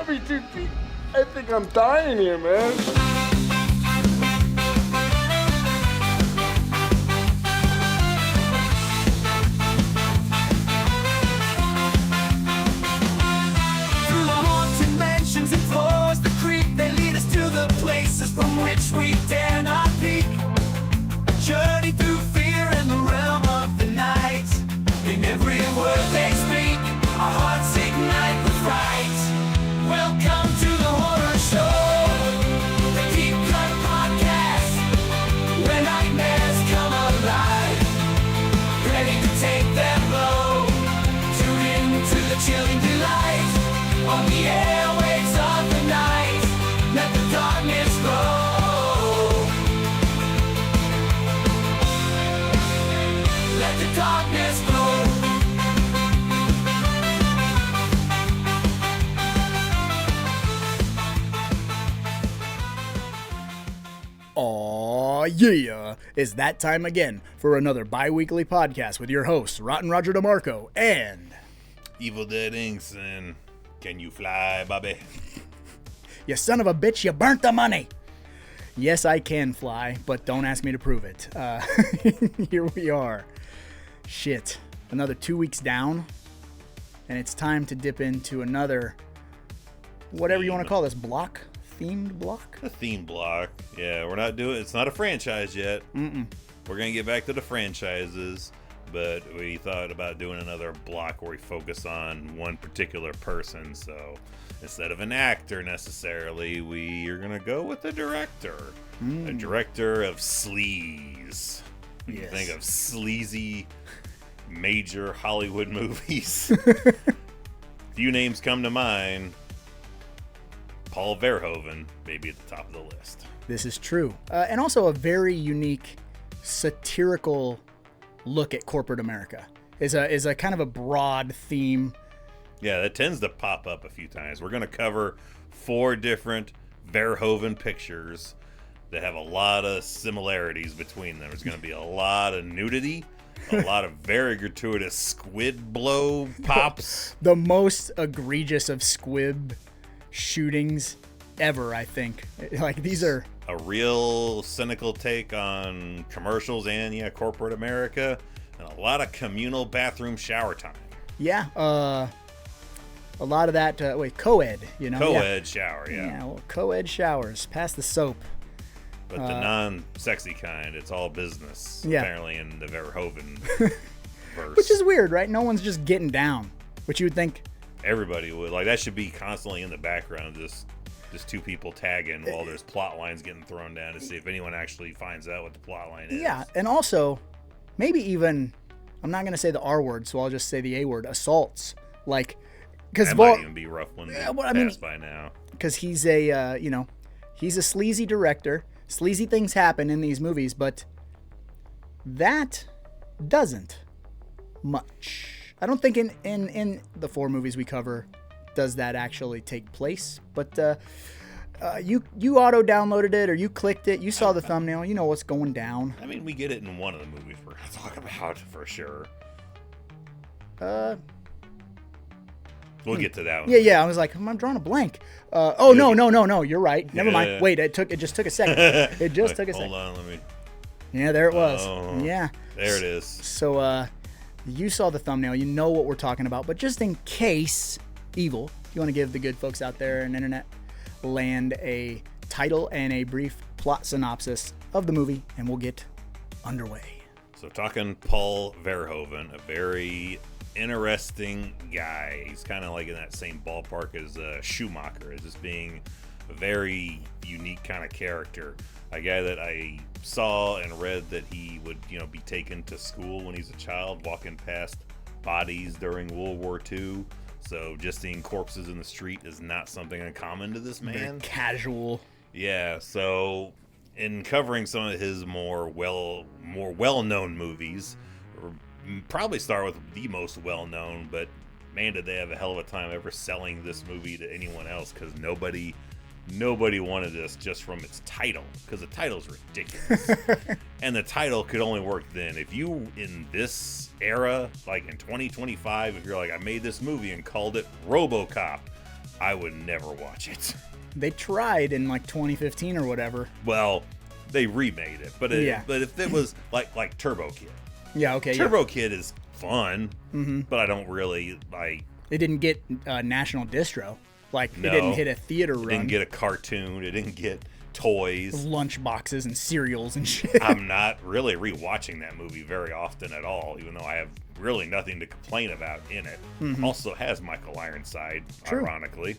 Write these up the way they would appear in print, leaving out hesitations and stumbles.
happy to see. I think I'm dying here, man. Through the haunted mansions and floors, the creep, they lead us to the places from which we dare not peek. A journey through fear and the realm of the night. In every word they speak, our hearts ignite with fright. Welcome to the horror show, the Deep Cut Podcast, where nightmares come alive, ready to take their blow. Tune in to the chilling delight on the airwaves of the night. Let the darkness grow. Let the darkness grow. Aw, yeah! It's that time again for another bi-weekly podcast with your hosts, Rottin Roger DeMarco and... EvilDeadInks and Can You Fly, Bobby? You son of a bitch, you burnt the money! Yes, I can fly, but don't ask me to prove it. Here we are. Shit. Another 2 weeks down, and it's time to dip into another... whatever you want to call this, block? Themed block? A theme block. Yeah, we're not doing... It's not a franchise yet. Mm-mm. We're going to get back to the franchises, but we thought about doing another block where we focus on one particular person. So instead of an actor necessarily, we are going to go with the director. A director of sleaze. When you think of sleazy major Hollywood movies, few names come to mind. Paul Verhoeven may be at the top of the list. This is true. And also a very unique satirical look at corporate America. Is a kind of a broad theme. Yeah, that tends to pop up a few times. We're going to cover 4 different Verhoeven pictures that have a lot of similarities between them. There's going to be a lot of nudity, a lot of very gratuitous squid blow pops. The most egregious of squib shootings ever, I think. Like, these are a real cynical take on commercials and corporate America, and a lot of communal bathroom shower time. Yeah, a lot of that co-ed, you know. Co-ed shower, yeah. Yeah, well, co-ed showers, pass the soap. But the non-sexy kind, it's all business. Yeah. Apparently in the Verhoeven verse. Which is weird, right? No one's just getting down, which you would think. Everybody would. Like, that should be constantly in the background, just 2 people tagging while there's plot lines getting thrown down to see if anyone actually finds out what the plot line is. Yeah, and also, maybe even, I'm not going to say the R word, so I'll just say the A word, assaults. Like, because that might even be a rough one to pass by now. Because he's a, he's a sleazy director. Sleazy things happen in these movies, but that doesn't much. I don't think in the 4 movies we cover does that actually take place. But you auto-downloaded it or you clicked it. You saw the thumbnail. You know what's going down. I mean, we get it in one of the movies we're going to talk about for sure. We'll get to that one. Yeah. I was like, I'm drawing a blank. No. You're right. Never mind. Yeah. Wait, it just took a second. It just took a second. Hold on, let me. Yeah, there it was. Oh, yeah. There it is. So, you saw the thumbnail. You know what we're talking about. But just in case, Evil, you want to give the good folks out there in internet land a title and a brief plot synopsis of the movie, and we'll get underway. So, talking Paul Verhoeven, a very interesting guy. He's kind of like in that same ballpark as Schumacher, as just being a very unique kind of character. A guy that I saw and read that he would, be taken to school when he's a child, walking past bodies during World War II. So just seeing corpses in the street is not something uncommon to this man. Very casual. Yeah, so in covering some of his more well-known movies, probably start with the most well-known, but man, did they have a hell of a time ever selling this movie to anyone else, because nobody wanted this just from its title, because the title's ridiculous. And the title could only work then. If you, in this era, like in 2025, if you're like, I made this movie and called it Robocop, I would never watch it. They tried in like 2015 or whatever. Well, they remade it, but Yeah. but if it was like Turbo Kid, Yeah, okay. Turbo Kid is fun, Mm-hmm. but I don't really like. It didn't get national distro. Like, No. it didn't hit a theater It run. didn't get a cartoon. It didn't get toys. Lunch boxes and cereals and shit. I'm not really rewatching that movie very often at all, even though I have really nothing to complain about in it. Also has Michael Ironside, True. ironically,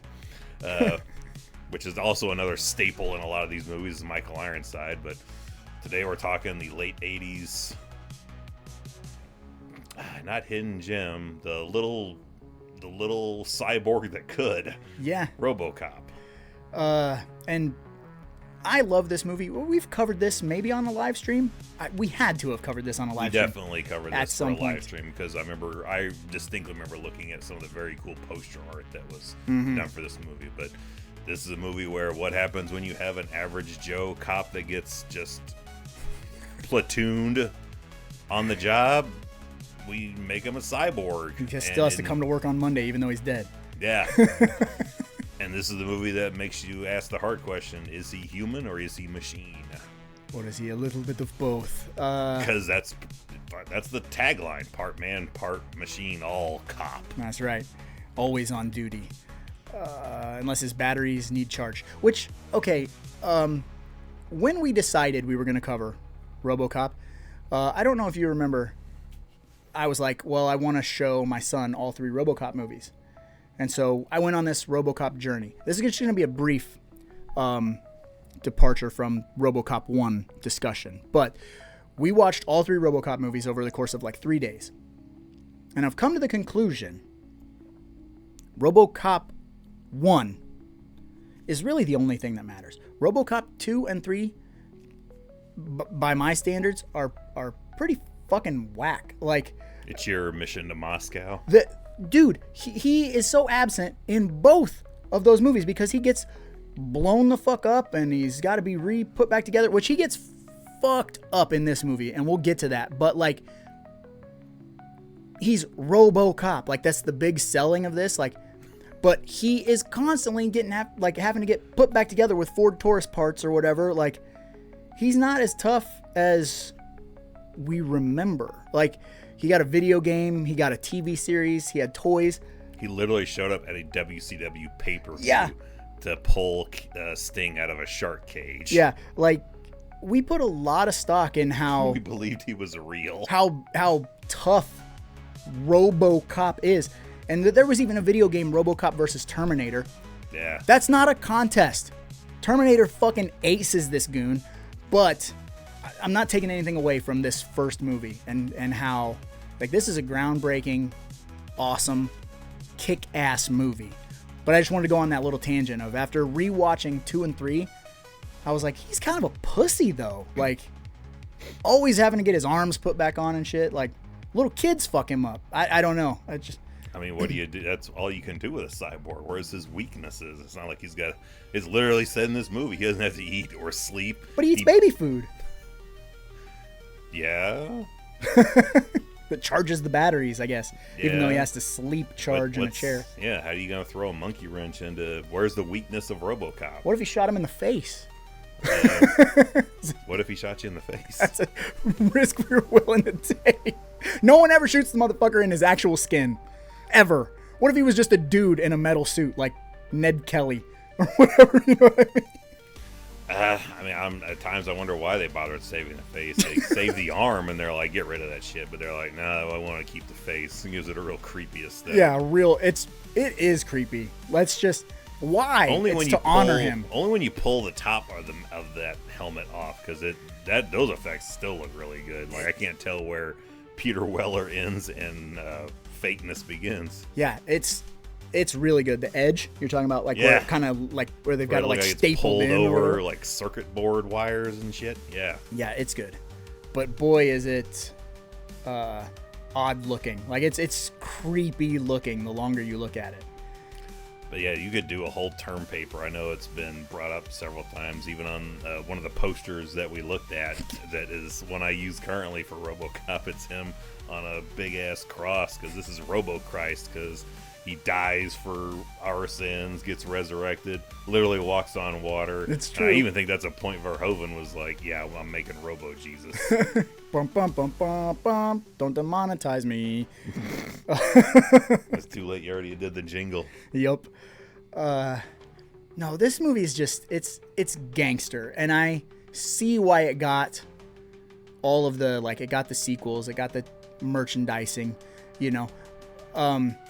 which is also another staple in a lot of these movies, is Michael Ironside. But today we're talking the late 80s, not Hidden Gem, the little cyborg that could, Yeah. Robocop. And I love this movie. We've covered this maybe on a live stream. We had to have covered this on a We live stream. definitely covered At this for some a live point. stream because I distinctly remember looking at some of the very cool poster art that was done for this movie. But this is a movie where what happens when you have an average Joe cop that gets just platooned on the job? We make him a cyborg. He just still has to come to work on Monday, even though he's dead. Yeah. And this is the movie that makes you ask the hard question: is he human or is he machine? Or is he a little bit of both? Because that's the tagline: part man, part machine, all cop. That's right. Always on duty. Unless his batteries need charge. Which, okay, when we decided we were going to cover Robocop, I don't know if you remember, I was like, well, I want to show my son all 3 Robocop movies. And so I went on this Robocop journey. This is just going to be a brief departure from Robocop 1 discussion. But we watched all 3 Robocop movies over the course of like 3 days. And I've come to the conclusion Robocop 1 is really the only thing that matters. Robocop 2 and 3, by my standards, are pretty fucking whack. Like, It's your mission to Moscow. dude, he is so absent in both of those movies because he gets blown the fuck up and he's got to be put back together, which he gets fucked up in this movie, and we'll get to that. But like, he's Robocop. Like, that's the big selling of this. Like, but he is constantly getting having to get put back together with Ford Taurus parts or whatever. Like, he's not as tough as we remember. Like, he got a video game, he got a TV series, he had toys. He literally showed up at a WCW pay-per-view Yeah. to pull Sting out of a shark cage. Yeah, like, we put a lot of stock in how We believed he was real. how tough RoboCop is. And there was even a video game, RoboCop versus Terminator. Yeah. That's not a contest. Terminator fucking aces this goon, but I'm not taking anything away from this first movie and how, like, this is a groundbreaking, awesome, kick-ass movie. But I just wanted to go on that little tangent of, after rewatching 2 and 3, I was like, he's kind of a pussy though. Like, always having to get his arms put back on and shit. Like, little kids fuck him up. I don't know. I mean, what do you do? That's all you can do with a cyborg. Where's his weaknesses? It's not like he's got. It's literally said in this movie he doesn't have to eat or sleep. But he eats baby food Yeah. that charges the batteries, I guess. Even though he Yeah. has to sleep charge in a chair. Yeah. How are you gonna throw a monkey wrench into? Where's the weakness of RoboCop? What if he shot him in the face? What if he shot you in the face? That's a risk we're willing to take. No one ever shoots the motherfucker in his actual skin. Ever. What if he was just a dude in a metal suit, like Ned Kelly or whatever, you know what I mean? At times I wonder why they bothered saving the face. They save the arm and they're like, get rid of that shit. But they're like, no, I want to keep the face. It gives it a real creepy aesthetic. Yeah, it is creepy. Let's just, why? Only it's when to you honor him. Only when you pull the top of that helmet off, because those effects still look really good. Like, I can't tell where Peter Weller ends and fakeness begins. Yeah, it's really good. The edge you're talking about, like, Yeah. where it kind of like where they've got it like it's stapled pulled in over, or whatever. like circuit board wires and shit. Yeah. Yeah, it's good. But boy, is it odd looking. Like, it's creepy looking the longer you look at it. But yeah, you could do a whole term paper. I know it's been brought up several times, even on one of the posters that we looked at. That is one I use currently for RoboCop. It's him on a big ass cross, because this is Robo Christ, because he dies for our sins, gets resurrected, literally walks on water. It's true. I even think that's a point Verhoeven was like, yeah, well, I'm making Robo Jesus. Bum, bum, bum, bum, bum. Don't demonetize me. It's too late. You already did the jingle. Yup. No, this movie is just, it's gangster. And I see why it got all of the, like, it got the sequels, it got the merchandising, you know.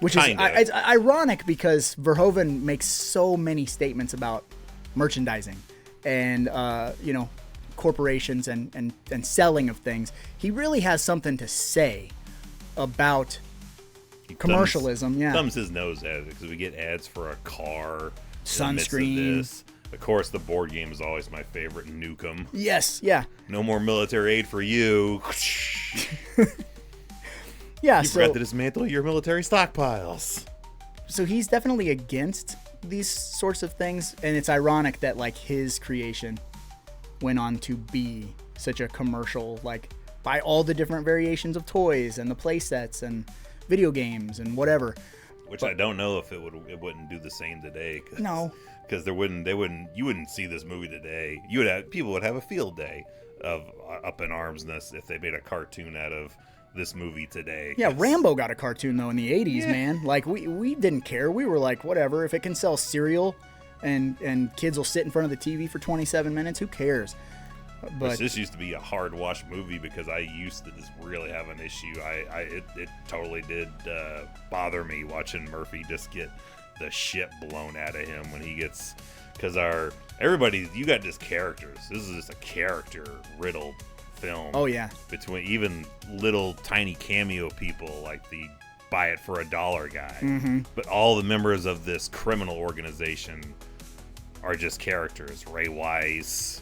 Which is it's ironic because Verhoeven makes so many statements about merchandising and, you know, corporations and selling of things. He really has something to say about commercialism. Thumbs his nose at it because we get ads for a car, sunscreen. Of course, the board game is always my favorite. Nukem. Yes, yeah. No more military aid for you. Yeah, You forgot to dismantle your military stockpiles. So he's definitely against these sorts of things, and it's ironic that like his creation went on to be such a commercial, like buy all the different variations of toys and the play sets and video games and whatever. Which I don't know if it wouldn't do the same today. No, because you wouldn't see this movie today. People would have a field day of up in armsness if they made a cartoon out of this movie today. Yeah, Rambo got a cartoon though in the 80s, man. Like we didn't care. We were like, whatever. If it can sell cereal and kids will sit in front of the TV for 27 minutes, who cares? But this used to be a hard watch movie because I used to just really have an issue. It totally did bother me watching Murphy just get the shit blown out of him when he gets, because you got just characters. This is just a character riddled film. Oh yeah. Between even little tiny cameo people like the buy it for $1 guy. Mm-hmm. But all the members of this criminal organization are just characters. Ray Wise.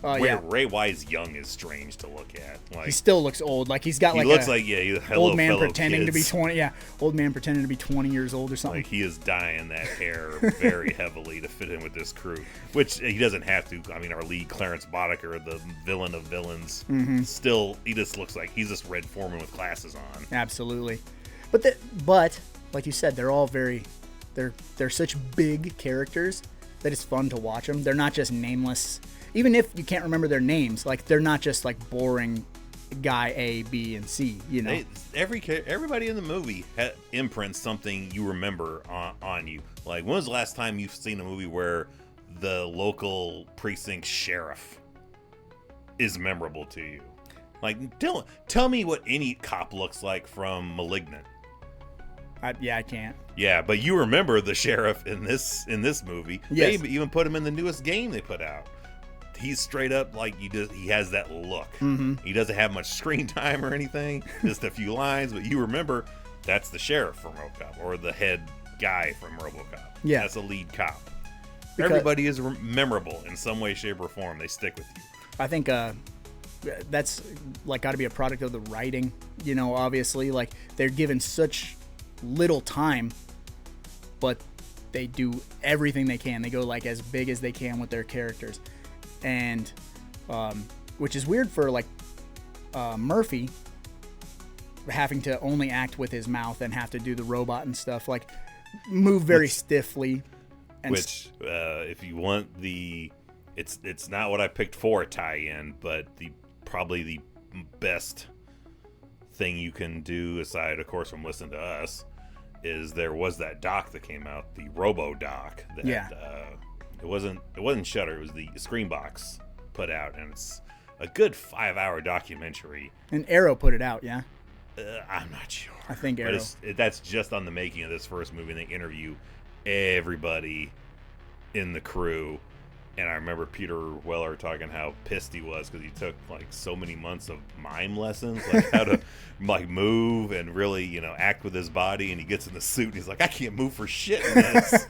Yeah. Ray Wise young is strange to look at. Like, he still looks old. Like he's got like he looks like he's old man fellow pretending kids. to be 20. Yeah, old man pretending to be 20 years old or something. Like he is dyeing that hair very heavily to fit in with this crew, which he doesn't have to. I mean, our lead Clarence Boddicker, the villain of villains, still he just looks like he's just Red Foreman with glasses on. Absolutely, but like you said, they're all they're such big characters that it's fun to watch them. They're not just nameless. Even if you can't remember their names, like they're not just like boring guy A, B, and C. You know, Everybody in the movie imprints something you remember on you. Like, when was the last time you've seen a movie where the local precinct sheriff is memorable to you? Like, tell me what any cop looks like from *Malignant*. I can't. Yeah, but you remember the sheriff in this movie. Yes. They even put him in the newest game they put out. He's straight up like he has that look. Mm-hmm. He doesn't have much screen time or anything, just a few lines, but you remember that's the sheriff from Robocop or the head guy from Robocop. Yeah. That's a lead cop. Because everybody is memorable in some way, shape, or form. They stick with you. I think that's like got to be a product of the writing. You know, obviously, like they're given such little time, but they do everything they can. They go like as big as they can with their characters. And which is weird for like Murphy having to only act with his mouth and have to do the robot and stuff, like move very stiffly. And which if you want it's not what I picked for a tie-in, but probably the best thing you can do, aside of course from listening to us, is there was that doc that came out, the Robo doc that It wasn't Shudder. It was the Screenbox put out, and it's a good 5-hour documentary. And Arrow put it out, yeah. I'm not sure. I think Arrow. But that's just on the making of this first movie. And they interview everybody in the crew, and I remember Peter Weller talking how pissed he was because he took like so many months of mime lessons, like how to like move and really act with his body. And he gets in the suit, and he's like, I can't move for shit in this.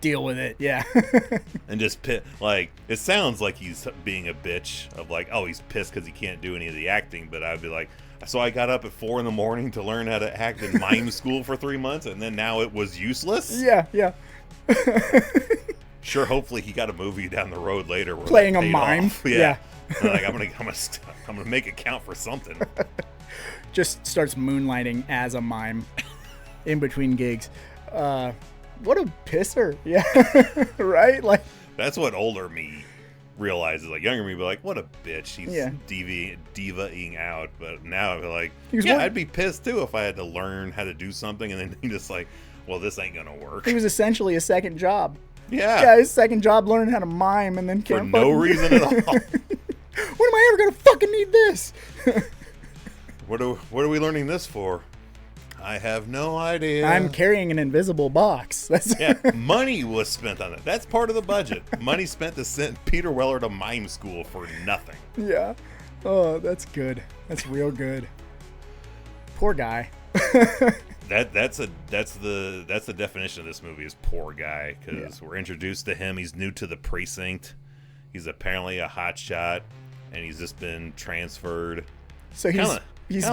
Deal with it, yeah. And just like, it sounds like he's being a bitch of like, oh, he's pissed because he can't do any of the acting. But I'd be like, so I got up at 4 a.m. to learn how to act in mime school for 3 months, and then now it was useless. Yeah. Sure, hopefully he got a movie down the road later where playing a mime. Off. Yeah. Like, I'm gonna make it count for something. Just starts moonlighting as a mime. in between gigs. What a pisser. Yeah. Right? Like, That's what older me realizes. Like, younger me be like, what a bitch. She's Yeah. diva-ing out. But now I feel like, was yeah, one- I'd be pissed too if I had to learn how to do something and then just like, well, this ain't gonna work. it was essentially a second job. Yeah. Yeah, his second job learning how to mime and then For can't no fucking- reason at all. When am I ever gonna fucking need this? What are we learning this for? I have no idea. I'm carrying an invisible box. That's Yeah, money was spent on it. That's part of the budget. Money spent to send Peter Weller to mime school for nothing. Yeah. Oh, that's good. That's real good. Poor guy. That's the definition of this movie is poor guy, because we're introduced to him. He's new to the precinct. He's apparently a hotshot, and he's just been transferred. So he's Kinda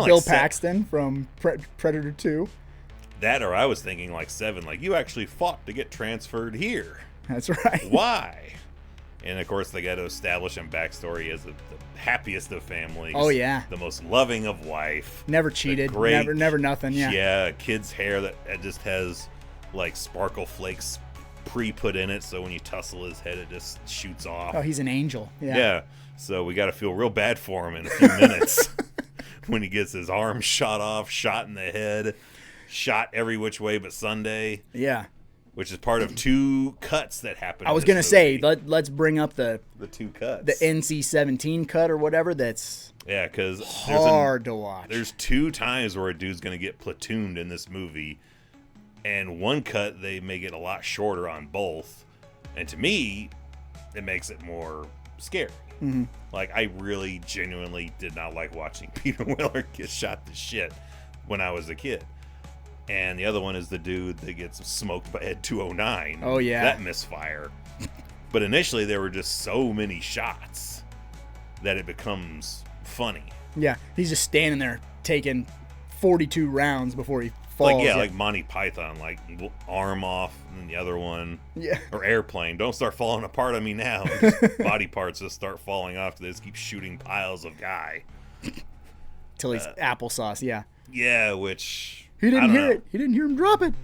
like Bill Seth. Paxton from Predator 2. That, or I was thinking like Seven, like you actually fought to get transferred here. That's right. Why? And of course, they got to establish him backstory as the happiest of families. Oh, yeah. The most loving of wife. Never cheated. great- Never nothing. Yeah. Yeah, kid's hair that just has like sparkle flakes pre-put in it, so when you tussle his head, it just shoots off. Oh, he's an angel. Yeah. Yeah. So we got to feel real bad for him in a few minutes when he gets his arm shot off, shot in the head, shot every which way but Sunday, Yeah. which is part of two cuts that happen. I in was this gonna say movie. let's bring up the The two cuts. NC-17 cut or whatever. That's Yeah, because hard to watch. there's two times where a dude's going to get platooned in this movie, and one cut they make it a lot shorter on both, and to me, it makes it more scary. Mm-hmm. Like, I really genuinely did not like watching Peter Weller get shot to shit when I was a kid. And the other one is the dude that gets smoked by Ed 209. Oh, yeah. That misfire. But initially, there were just so many shots that it becomes funny. Yeah. He's just standing there taking 42 rounds before he falls. Like, yeah, like Monty Python, like arm off, and then the other one, Yeah. or Airplane, don't start falling apart on me now. And just body parts just start falling off. They just keep shooting piles of guy. Till he's applesauce. Yeah. Yeah, which He I didn't don't hear know. it. He didn't hear him drop it.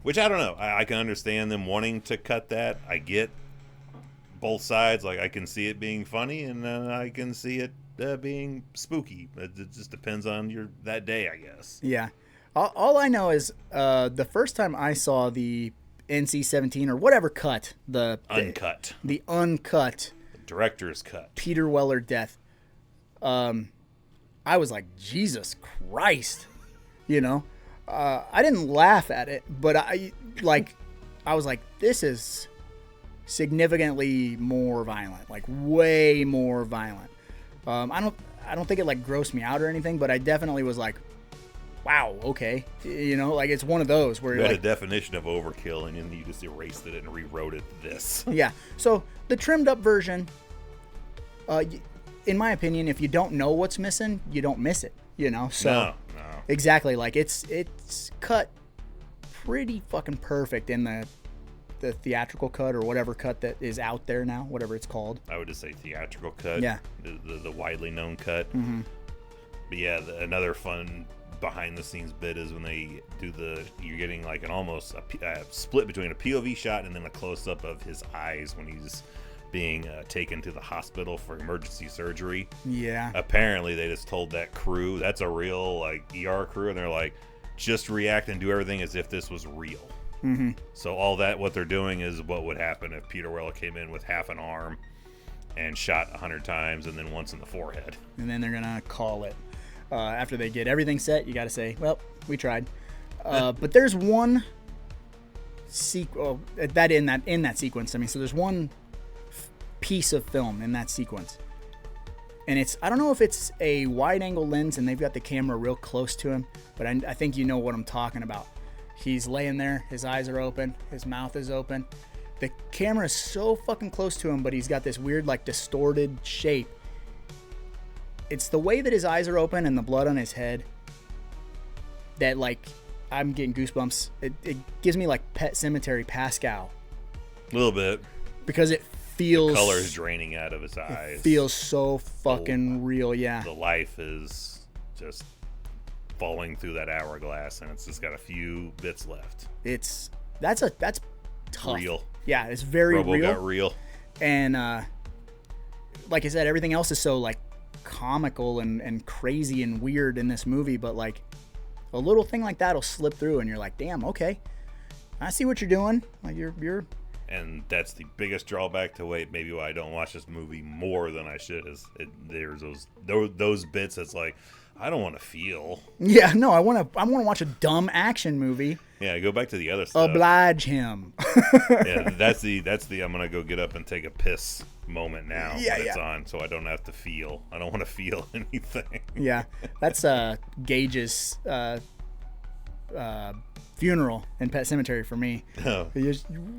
Which I don't know. I can understand them wanting to cut that. I get both sides. Like, I can see it being funny, and I can see it being spooky. It just depends on that day, I guess. Yeah. All I know is the first time I saw the NC-17 or whatever cut, the uncut Director's cut. Peter Weller death, I was like, Jesus Christ, you know? I didn't laugh at it, but I was like, this is significantly more violent, like way more violent. I don't think it like grossed me out or anything, but I definitely was like, wow, okay, you know, like it's one of those where You you're had like, a definition of overkill, and then you just erased it and rewrote it this. yeah. So the trimmed up version, in my opinion, if you don't know what's missing, you don't miss it, you know? So No. exactly, like it's cut pretty fucking perfect in the theatrical cut or whatever cut that is out there now, whatever it's called. I would just say theatrical cut. Yeah. The widely known cut. Mm-hmm. But yeah, another fun behind the scenes bit is when they do you're getting like an almost a split between a POV shot and then a close up of his eyes when he's being taken to the hospital for emergency surgery. Yeah. Apparently they just told that crew, that's a real like ER crew, and they're like, just react and do everything as if this was real. Mm-hmm. So all that, what they're doing is what would happen if Peter Weller came in with half an arm and shot 100 times and then once in the forehead. And then they're gonna call it. After they get everything set, you gotta say, well, we tried. But there's one in that sequence. I mean, so there's one piece of film in that sequence, and I don't know if it's a wide angle lens and they've got the camera real close to him, but I think you know what I'm talking about. He's laying there, his eyes are open, his mouth is open, the camera is so fucking close to him, but he's got this weird like distorted shape. It's the way that his eyes are open and the blood on his head that like I'm getting goosebumps. It gives me like Pet Sematary Pascal A little bit. because it feels Color's draining out of his eyes. feels so fucking real. Yeah. The life is just falling through that hourglass, and it's just got a few bits left. That's tough. Real. Yeah, it's very Robo real. got real. And like I said, everything else is so like comical and crazy and weird in this movie, but like a little thing like that'll slip through, and you're like, damn, okay, I see what you're doing. Like you're. And that's the biggest drawback to maybe why I don't watch this movie more than I should. There's those bits that's like, I don't want to feel. Yeah, no, I want to watch a dumb action movie. Yeah, go back to the other stuff. Oblige him. Yeah, that's the I'm gonna go get up and take a piss moment now. Yeah, when it's on, so I don't have to feel. I don't want to feel anything. Yeah, that's Gage's funeral in Pet Cemetery for me. Oh.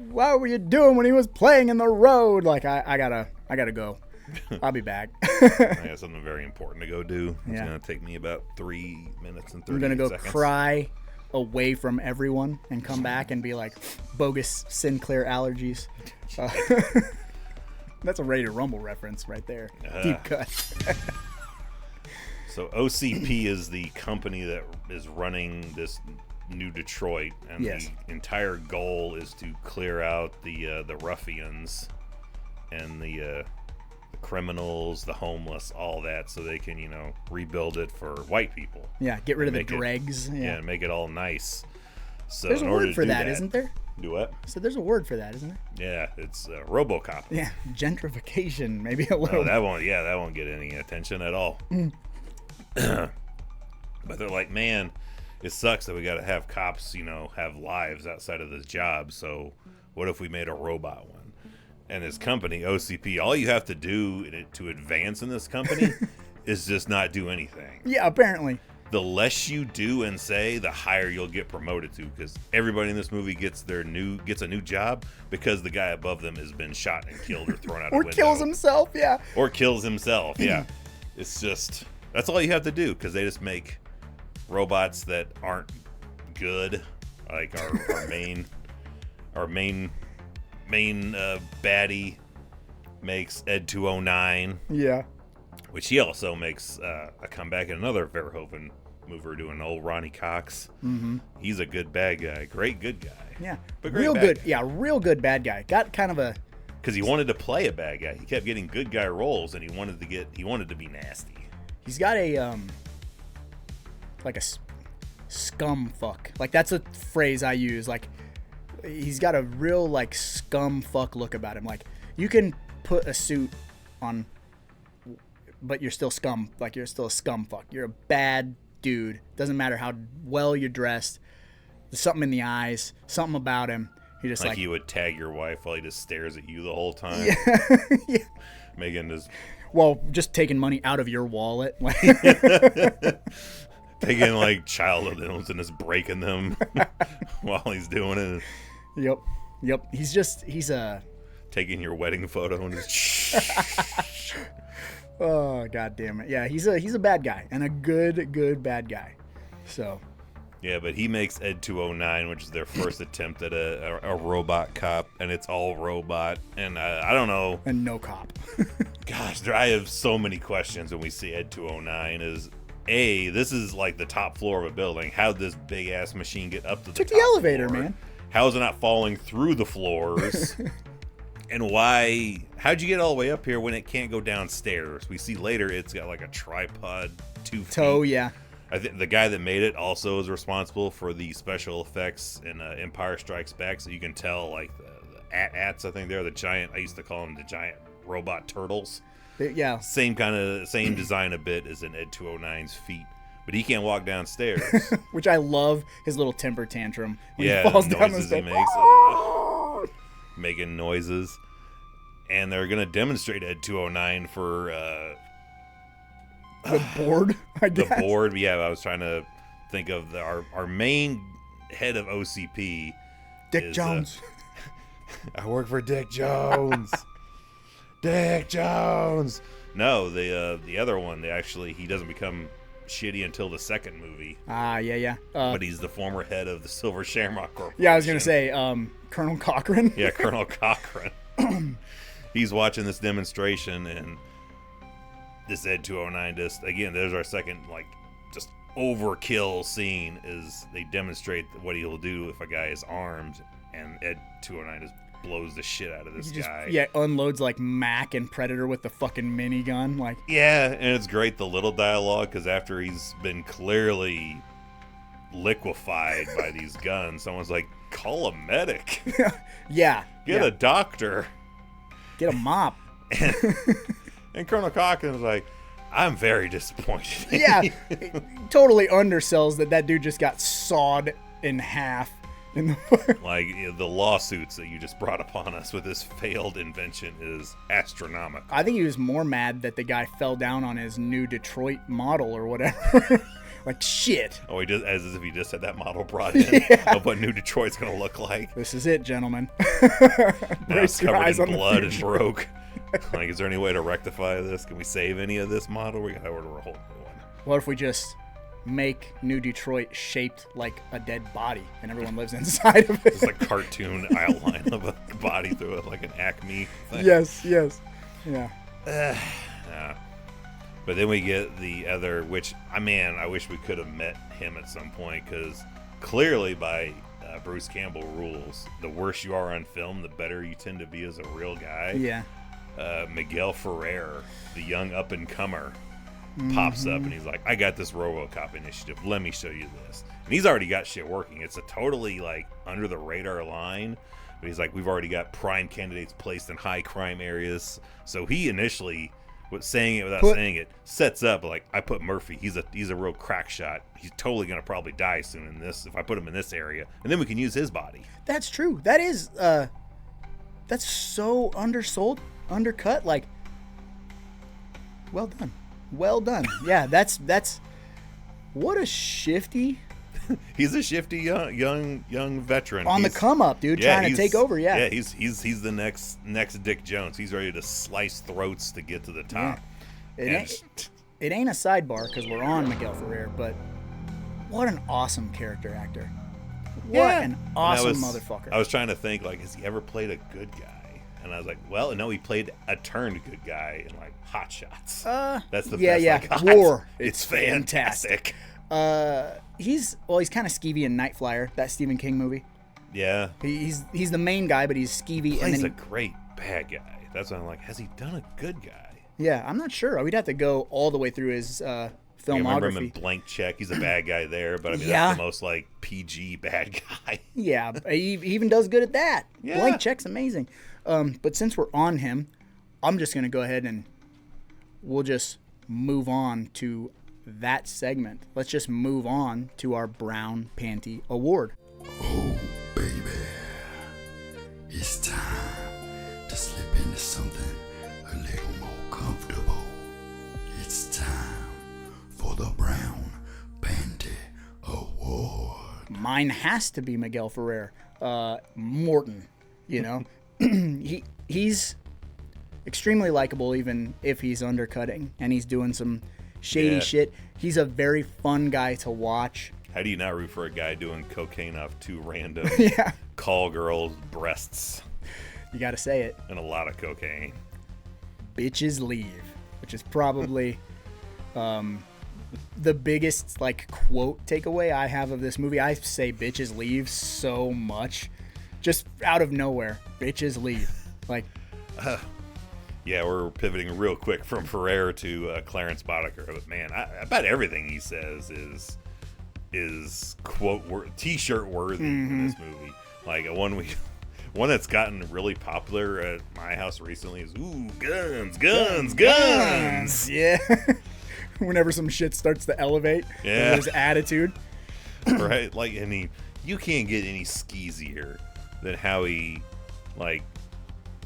What were you doing when he was playing in the road? Like I gotta go. I'll be back. I got something very important to go do. It's Yeah. gonna take me about 3 minutes and 30 I'm gonna go seconds. cry away from everyone and come back and be like, bogus Sinclair allergies. That's a Ready to Rumble reference right there. Deep cut. So OCP is the company that is running this New Detroit, and Yes. the entire goal is to clear out the ruffians and the criminals, the homeless, all that, so they can rebuild it for white people. Yeah, get rid of the Make it- dregs. Yeah, make it all nice. So There's a in order word to for do that, isn't there? Do what? So there's a word for that, isn't there? Yeah, it's Robocop. Yeah, gentrification, maybe a little. Oh, that won't get any attention at all. But they're like, man, it sucks that we got to have cops, have lives outside of this job. So what if we made a robot one? And this company, OCP, all you have to do to advance in this company is just not do anything. Yeah, apparently. The less you do and say, the higher you'll get promoted to, because everybody in this movie gets a new job because the guy above them has been shot and killed or thrown out a Or window. kills himself, yeah. Or kills himself, yeah. It's just, that's all you have to do, because they just make robots that aren't good, like our main baddie makes Ed 209, Yeah. which he also makes a comeback in another Verhoeven movie doing old Ronnie Cox. Mm-hmm. He's a good bad guy, great good guy. Yeah. But great real bad good. guy. Yeah, real good bad guy. Got kind of a Because he wanted to play a bad guy. He kept getting good guy roles, and he wanted to be nasty. he's got a like a scum fuck. Like that's a phrase I use. Like he's got a real like scum fuck look about him. Like you can put a suit on, but you're still scum. Like you're still a scum fuck. You're a bad dude. Doesn't matter how well you're dressed. There's something in the eyes. Something about him. He just Like he would tag your wife while he just stares at you the whole time. Yeah. Making this, Well, just taking money out of your wallet. Like, taking like child loans and just breaking them while he's doing it. Yep. He's a. Taking your wedding photo and just Oh, god damn it. Yeah, he's a bad guy and a good bad guy. So. Yeah, but he makes Ed 209, which is their first attempt at a robot cop, and it's all robot. And I don't know. And no cop. Gosh, I have so many questions when we see Ed 209. This is like the top floor of a building. How'd this big ass machine get up to Took the the top elevator, floor? man. How is it not falling through the floors? And how'd you get all the way up here when it can't go downstairs? We see later it's got like a tripod, 2 feet. Toe, yeah. I think the guy that made it also is responsible for the special effects in Empire Strikes Back, so you can tell like the AT-ATs, I think they're the giant. I used to call them the giant robot turtles. Yeah. Same design a bit as in Ed 209's feet, but he can't walk downstairs. Which I love his little temper tantrum when Yeah, he falls the down the noises he stairs. makes, making noises, and they're gonna demonstrate Ed 209 for The board, I the guess. board. Yeah, I was trying to think of our main head of OCP. Dick Jones. I work for Dick Jones. Dick Jones. No, the other one. He doesn't become shitty until the second movie. Yeah. But he's the former head of the Silver Shamrock Corporation. Yeah, I was gonna say Colonel Cochran. Yeah, Colonel Cochran. He's watching this demonstration, and this Ed 209 just, again, there's our second, like, just overkill scene is they demonstrate what he'll do if a guy is armed, and Ed 209 just blows the shit out of this guy. Yeah, unloads like Mac and Predator with the fucking minigun. Like, yeah, and it's great, the little dialogue, because after he's been clearly liquefied by these guns, someone's like, call a medic. yeah. Get a doctor. Get a mop. And Colonel Calkins like, I'm very disappointed. Yeah, totally undersells that dude just got sawed in half. Like, the lawsuits that you just brought upon us with this failed invention is astronomical. I think he was more mad that the guy fell down on his new Detroit model or whatever. Like, shit. Oh, he just, as if he just had that model brought in of what New Detroit's going to look like. This is it, gentlemen. Now it's covered in blood and broke. Like, is there any way to rectify this? Can we save any of this model? We got to order a whole new one. What if we just make New Detroit shaped like a dead body and everyone lives inside of it? Just a cartoon outline of a body through it, like an Acme thing. Yes. Yeah. But then we get the other, which, I wish we could have met him at some point, because clearly by Bruce Campbell rules, the worse you are on film, the better you tend to be as a real guy. Yeah. Miguel Ferrer, the young up-and-comer, pops up and he's like, I got this Robocop initiative. Let me show you this. And he's already got shit working. It's a totally, like, under-the-radar line. But he's like, we've already got prime candidates placed in high crime areas. So he initially, saying it without saying it, sets up, like, I put Murphy. He's a real crack shot. He's totally going to probably die soon in this if I put him in this area. And then we can use his body. That's true. That is, that's so undercut. Like, well done. Yeah, that's what a shifty. He's a shifty young veteran on the come up, dude, trying to take over. Yeah, he's the next Dick Jones. He's ready to slice throats to get to the top. Yeah. It ain't a sidebar because we're on Miguel Ferrer, but what an awesome character actor. What an awesome motherfucker. I was trying to think, like, has he ever played a good guy? And I was like, well, no, he played a turned good guy in, like, Hot Shots. That's the best. Yeah. Like, War. It's fantastic. He's kind of skeevy in Night Flyer, that Stephen King movie. Yeah. He's the main guy, but he's skeevy. He's a great bad guy. That's why I'm like, has he done a good guy? Yeah, I'm not sure. We'd have to go all the way through his filmography. I remember him in Blank Check. He's a bad guy there, but I mean, that's the most, like, PG bad guy. Yeah, he even does good at that. Yeah. Blank Check's amazing. But since we're on him, I'm just going to go ahead and we'll just move on to that segment. Let's just move on to our Brown Panty Award. Oh, baby. It's time to slip into something a little more comfortable. It's time for the Brown Panty Award. Mine has to be Miguel Ferrer. Morton, you know. He's extremely likable even if he's undercutting and he's doing some shady shit. He's a very fun guy to watch. How do you not root for a guy doing cocaine off two random call girls' breasts? You gotta say it. And a lot of cocaine. Bitches leave, which is probably the biggest, like, quote takeaway I have of this movie. I say bitches leave so much. Just out of nowhere, bitches leave. Like, yeah, we're pivoting real quick from Ferrer to Clarence Boddicker. But man, I bet everything he says is quote t-shirt worthy in this movie. Like one that's gotten really popular at my house recently is guns. Yeah. Whenever some shit starts to elevate, there's attitude. Right? Like, you can't get any skeezier than how he, like,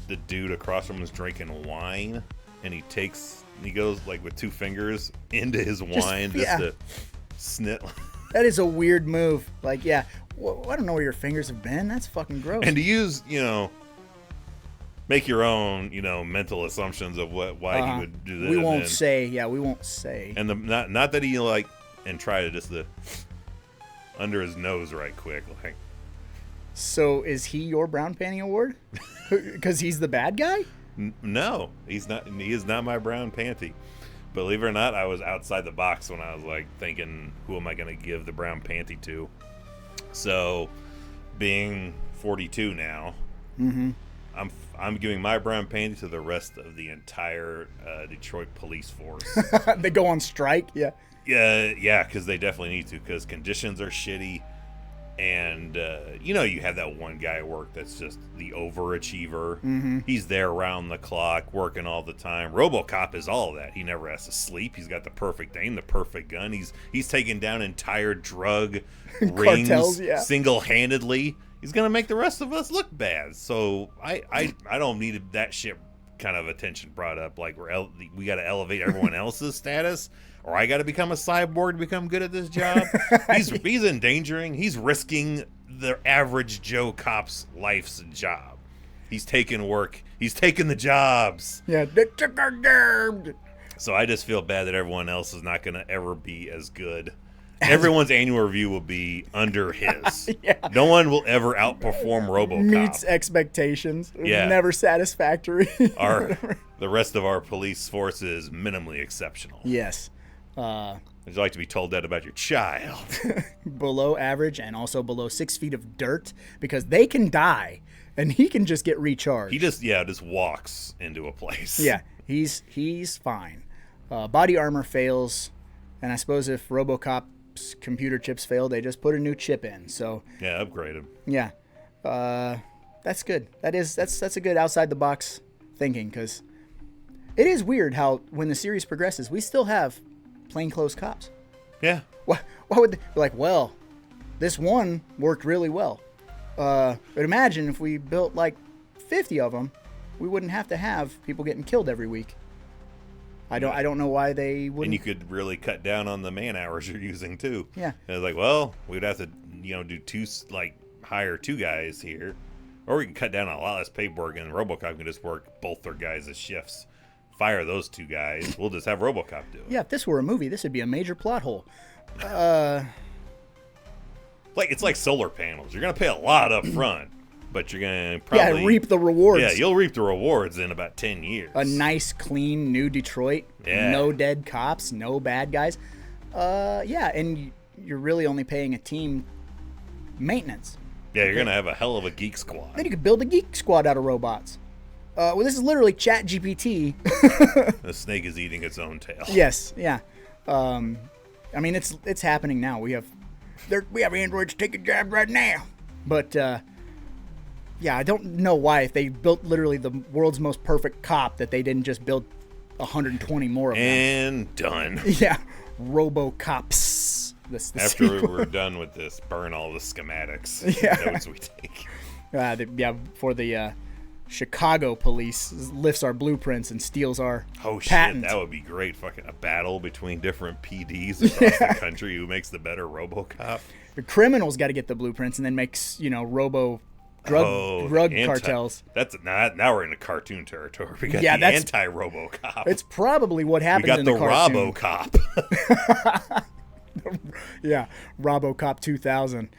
the dude across from him is drinking wine, and he goes, like, with two fingers into his wine just to snit. That is a weird move. Like, I don't know where your fingers have been. That's fucking gross. And to use, make your own, mental assumptions of why he would do that. We won't say. And not that he, like, and try to just under his nose right quick, like. So is he your Brown Panty Award? Because he's the bad guy? No, he's not. He is not my Brown Panty. Believe it or not, I was outside the box when I was like thinking, who am I going to give the brown panty to? So, being 42 now, I'm giving my brown panty to the rest of the entire Detroit police force. They go on strike. Yeah. Yeah, because they definitely need to, because conditions are shitty. And, you have that one guy at work that's just the overachiever. He's there around the clock, working all the time. Robocop is all of that. He never has to sleep. He's got the perfect aim, the perfect gun. He's taken down entire drug rings Cartels, yeah. single-handedly. He's going to make the rest of us look bad. So I don't need that shit kind of attention brought up. Like, we got to elevate everyone else's status. Or I got to become a cyborg to become good at this job. He's endangering. He's risking the average Joe cop's life's job. He's taking work. He's taking the jobs. Yeah, they took our jobs. So I just feel bad that everyone else is not going to ever be as good. Everyone's annual review will be under his. Yeah. No one will ever outperform RoboCop. Meets expectations. Yeah. Never satisfactory. The rest of our police force is minimally exceptional. Yes. Would you like to be told that about your child? Below average and also below 6 feet of dirt, because they can die and he can just get recharged. He just walks into a place. Yeah, he's fine. Body armor fails, and I suppose if RoboCop's computer chips fail, they just put a new chip in. So yeah, upgrade him. Yeah, that's good. That's a good outside the box thinking, because it is weird how when the series progresses, we still have plainclothes cops. Yeah. Why would they be like, well, this one worked really well. But imagine if we built like 50 of them, we wouldn't have to have people getting killed every week. I don't know why they wouldn't. And you could really cut down on the man hours you're using too. Yeah. And it's like, well, we'd have to, do hire 2 guys here, or we can cut down on a lot less paperwork, and RoboCop can just work both their guys as shifts. Fire those 2 guys. We'll just have RoboCop do it. Yeah, if this were a movie, this would be a major plot hole. It's like solar panels. You're gonna pay a lot up front, but you're gonna probably reap the rewards. Yeah, you'll reap the rewards in about 10 years. A nice, clean, new Detroit. Yeah. No dead cops, no bad guys. And you're really only paying a team maintenance. Yeah, you're gonna have a hell of a geek squad. Then you could build a geek squad out of robots. This is literally Chat GPT. The snake is eating its own tail. Yes, yeah. It's happening now. We have androids taking jobs right now. But I don't know why, if they built literally the world's most perfect cop, that they didn't just build 120 more of them. And done. Yeah, RoboCops. After we're done with this, burn all the schematics. Yeah. Notes we take. For the Chicago police lifts our blueprints and steals our patent. patent. That would be great. Fucking a battle between different PDs across the country. Who makes the better RoboCop? The criminals got to get the blueprints and then makes drug cartels. Now we're in the cartoon territory. We got the anti-RoboCop. It's probably what happens. We got in the cartoon. RoboCop. Yeah, RoboCop 2000.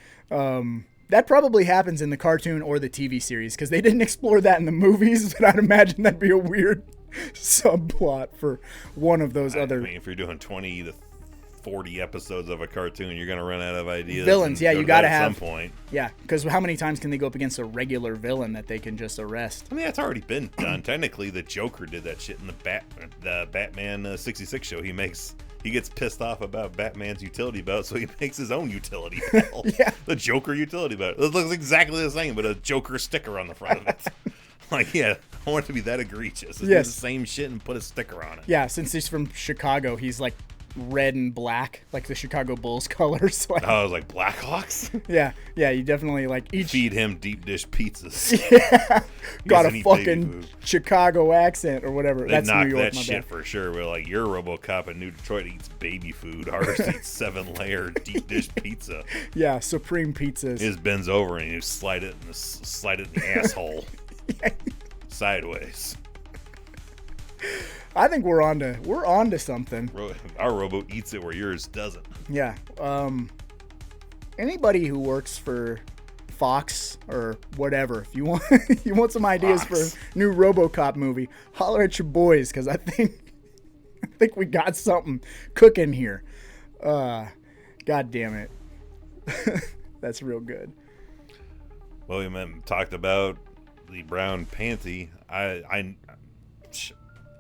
That probably happens in the cartoon or the TV series, because they didn't explore that in the movies, but I'd imagine that'd be a weird subplot for one of those other... I mean, if you're doing 20 to 40 episodes of a cartoon, you're going to run out of ideas. Villains, yeah, you got to have... At some point. Yeah, because how many times can they go up against a regular villain that they can just arrest? I mean, that's already been done. Technically, the Joker did that shit in the Batman 66 show. He gets pissed off about Batman's utility belt, so he makes his own utility belt. Yeah. The Joker utility belt. It looks exactly the same, but a Joker sticker on the front of it. I want it to be that egregious. Do the same shit and put a sticker on it. Yeah, since he's from Chicago, he's like red and black, like the Chicago Bulls colors. So I was like, Blackhawks? Yeah, you definitely feed him deep dish pizzas. Yeah, got a fucking Chicago accent or whatever. That's knock New York. That shit for sure. We're like, your RoboCop in New Detroit eats baby food. Ours eats 7-layer deep dish pizza. Yeah, supreme pizzas. His bends over and you slide it in the asshole. Sideways. I think we're on to something. Our robo eats it where yours doesn't. Yeah. Anybody who works for Fox or whatever, if you want some ideas for a new RoboCop movie, holler at your boys, because I think think we got something cooking here. God damn it. That's real good. Well, we talked about the Brown Panty.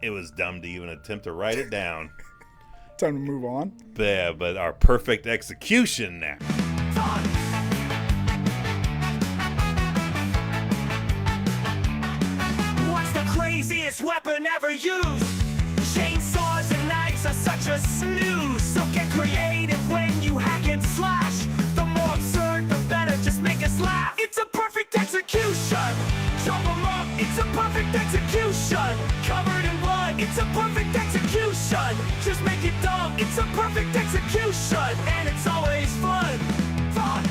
It was dumb to even attempt to write it down. Time to move on. Yeah, but our perfect execution now. What's the craziest weapon ever used? Chainsaws and knives are such a snooze. So get creative when you hack and slash. The more absurd, the better. Just make us laugh. It's a perfect execution. Chop 'em up. It's a perfect execution. Covered in blood. It's a perfect execution. Just make it dumb. It's a perfect execution. And it's always fun. Fun.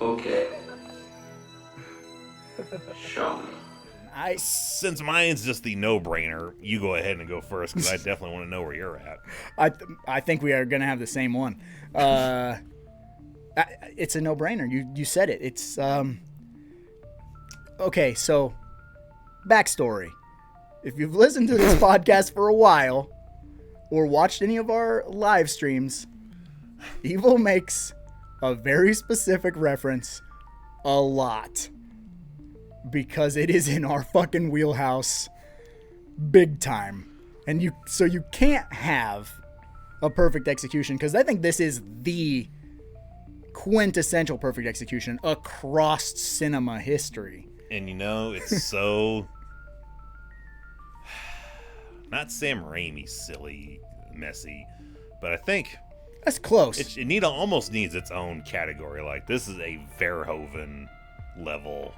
Okay. Show me. Since mine's just the no-brainer, you go ahead and go first, because I definitely want to know where you're at. I think we are gonna have the same one. It's a no-brainer. You said it. It's okay. So, backstory. If you've listened to this podcast for a while, or watched any of our live streams, Evil makes a very specific reference a lot. Because it is in our fucking wheelhouse big time. And you can't have a perfect execution, because I think this is the quintessential perfect execution across cinema history. And it's so not Sam Raimi silly, messy, but I think That's close. it almost needs its own category. Like, this is a Verhoeven level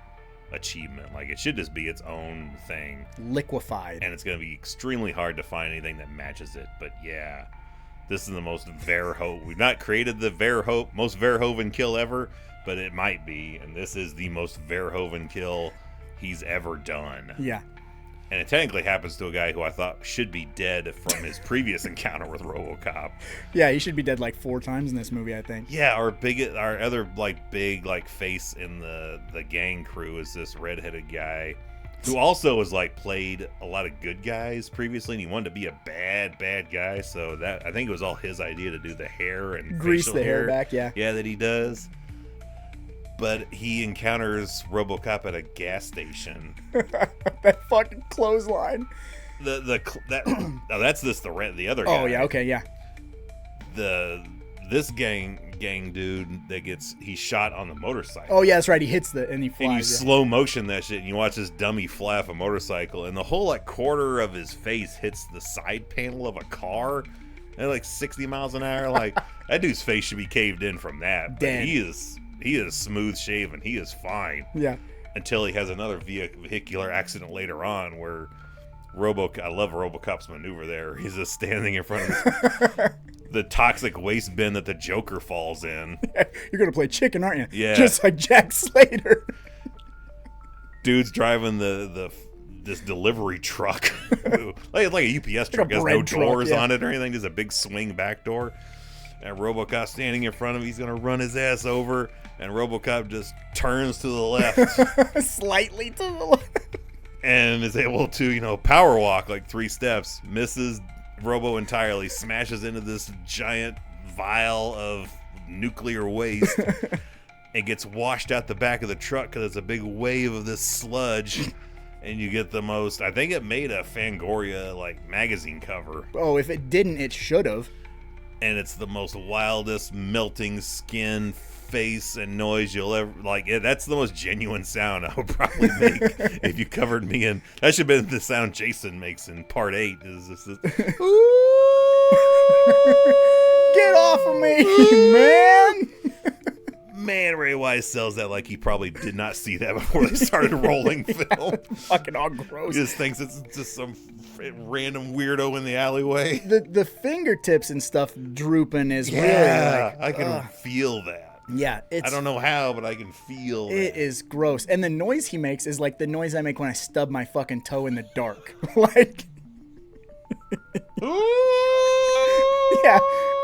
achievement. Like, it should just be its own thing, Liquefied. and it's going to be extremely hard to find anything that matches it. But yeah, this is the most Verhoeven. We've not created the most Verhoeven kill ever, but it might be, and this is the most Verhoeven kill he's ever done. Yeah. And it technically happens to a guy who I thought should be dead from his previous encounter with Robocop. Yeah, he should be dead like 4 times in this movie, I think. Yeah, our other big face in the gang crew is this redheaded guy who also was played a lot of good guys previously, and he wanted to be a bad guy. So that, I think it was all his idea to do the hair and Grease facial the hair back, yeah. Yeah, that he does. But he encounters Robocop at a gas station. That fucking clothesline. The other guy. Oh yeah, okay, yeah. This gang dude he's shot on the motorcycle. Oh yeah, that's right. He hits and he flies. And you yeah. slow motion that shit, and you watch this dummy fly off a motorcycle, and the whole quarter of his face hits the side panel of a car at 60 miles an hour. That dude's face should be caved in from that. But Damn. he is smooth shaven. He is fine. Yeah. Until he has another vehicular accident later on where I love Robocop's maneuver there. He's just standing in front of the toxic waste bin that the Joker falls in. You're gonna play chicken, aren't you? Yeah. Just like Jack Slater. Dude's driving this delivery truck. like a UPS truck. Has no bread truck, doors yeah. on it or anything. Just a big swing back door. And Robocop standing in front of him. He's going to run his ass over. And Robocop just turns to the left. Slightly to the left. And is able to, power walk 3 steps. Misses Robo entirely. Smashes into this giant vial of nuclear waste. And gets washed out the back of the truck because it's a big wave of this sludge. And you get the most... I think it made a Fangoria magazine cover. Oh, if it didn't, it should have. And it's the most wildest melting skin, face, and noise you'll ever that's the most genuine sound I would probably make if you covered me in. That should have been the sound Jason makes in part 8. Is this? Get off of me, man! Man, Ray Wise sells that like he probably did not see that before they started rolling film. Fucking all gross. He just thinks it's just some random weirdo in the alleyway. The fingertips and stuff drooping is really I can feel that. Yeah, I don't know how, but I can feel it that. is gross. And the noise he makes is like the noise I make when I stub my fucking toe in the dark. Like,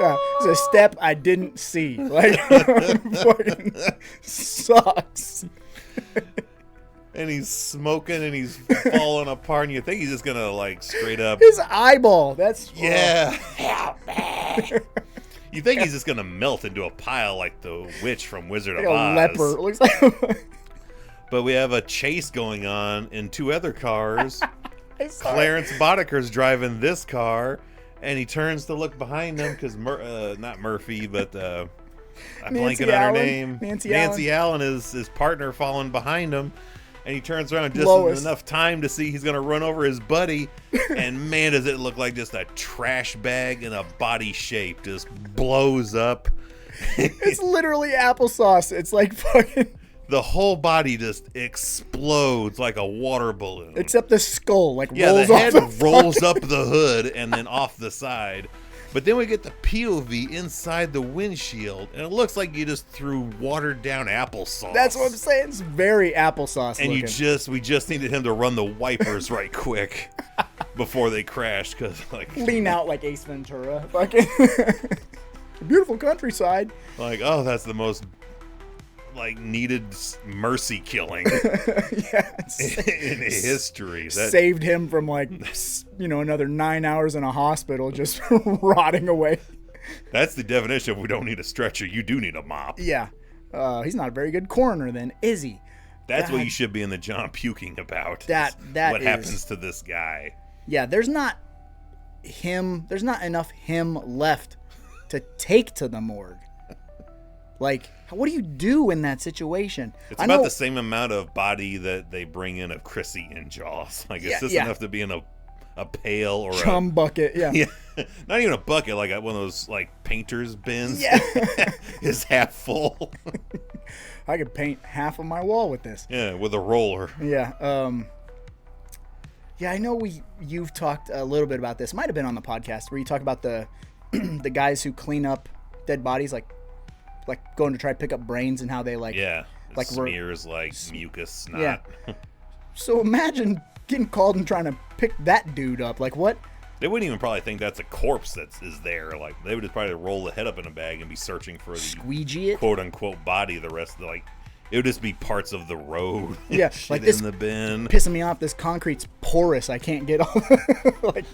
Yeah. It's a step I didn't see. Like, fucking sucks. And he's smoking and he's falling apart, and you think he's just gonna like straight up. His eyeball. That's Yeah. You think he's just gonna melt into a pile like the witch from Wizard like of a Oz. leper. It looks like. But we have a chase going on in two other cars. I saw it. Clarence Boddicker's driving this car, and he turns to look behind him because not Murphy, but I'm Nancy blanking on her Allen. name. Nancy Allen is his partner following behind him, and he turns around just Lois. enough time to see he's gonna run over his buddy, and man, does it look like just a trash bag in a body shape just blows up. It's literally applesauce. It's like fucking. The whole body just explodes like a water balloon. Except the skull, like Yeah, rolls the off head the rolls fucking- up the hood and then off the side. But then we get the POV inside the windshield, and it looks like you just threw watered down applesauce. That's what I'm saying. It's very applesauce And looking. we just needed him to run the wipers right quick before they crashed, because like Lean out like Ace Ventura. Fucking beautiful countryside. oh, that's the most like needed mercy killing Yeah. in history. That, Saved him from like, another 9 hours in a hospital just rotting away. that's the definition of we don't need a stretcher. You do need a mop. Yeah. He's not a very good coroner then, is he? That's what God. you should be in the John puking about. is That what is- happens to this guy. Yeah, there's not enough him left to take to the morgue. Like, what do you do in that situation? It's I about know- the same amount of body that they bring in of Chrissy in Jaws. Like, it's just Yeah. enough to be in a pail or chum bucket. Yeah. yeah, not even a bucket, like one of those like painter's bins. Yeah. is half full. I could paint half of my wall with this. Yeah, with a roller. Yeah. Yeah, I know you've talked a little bit about this. Might have been on the podcast where you talk about the the guys who clean up dead bodies, like going to try to pick up brains and how they like. Yeah, it Like we're- smears like mucus snot. Yeah. So imagine getting called and trying to pick that dude up. Like what? They wouldn't even probably think that's a corpse that is there. Like they would just probably roll the head up in a bag and be searching for the Squeegee it? quote unquote body. The rest of the, like it would just be parts of the road. Yeah, shit like this in the bin. Pissing me off. This concrete's porous. I can't get all like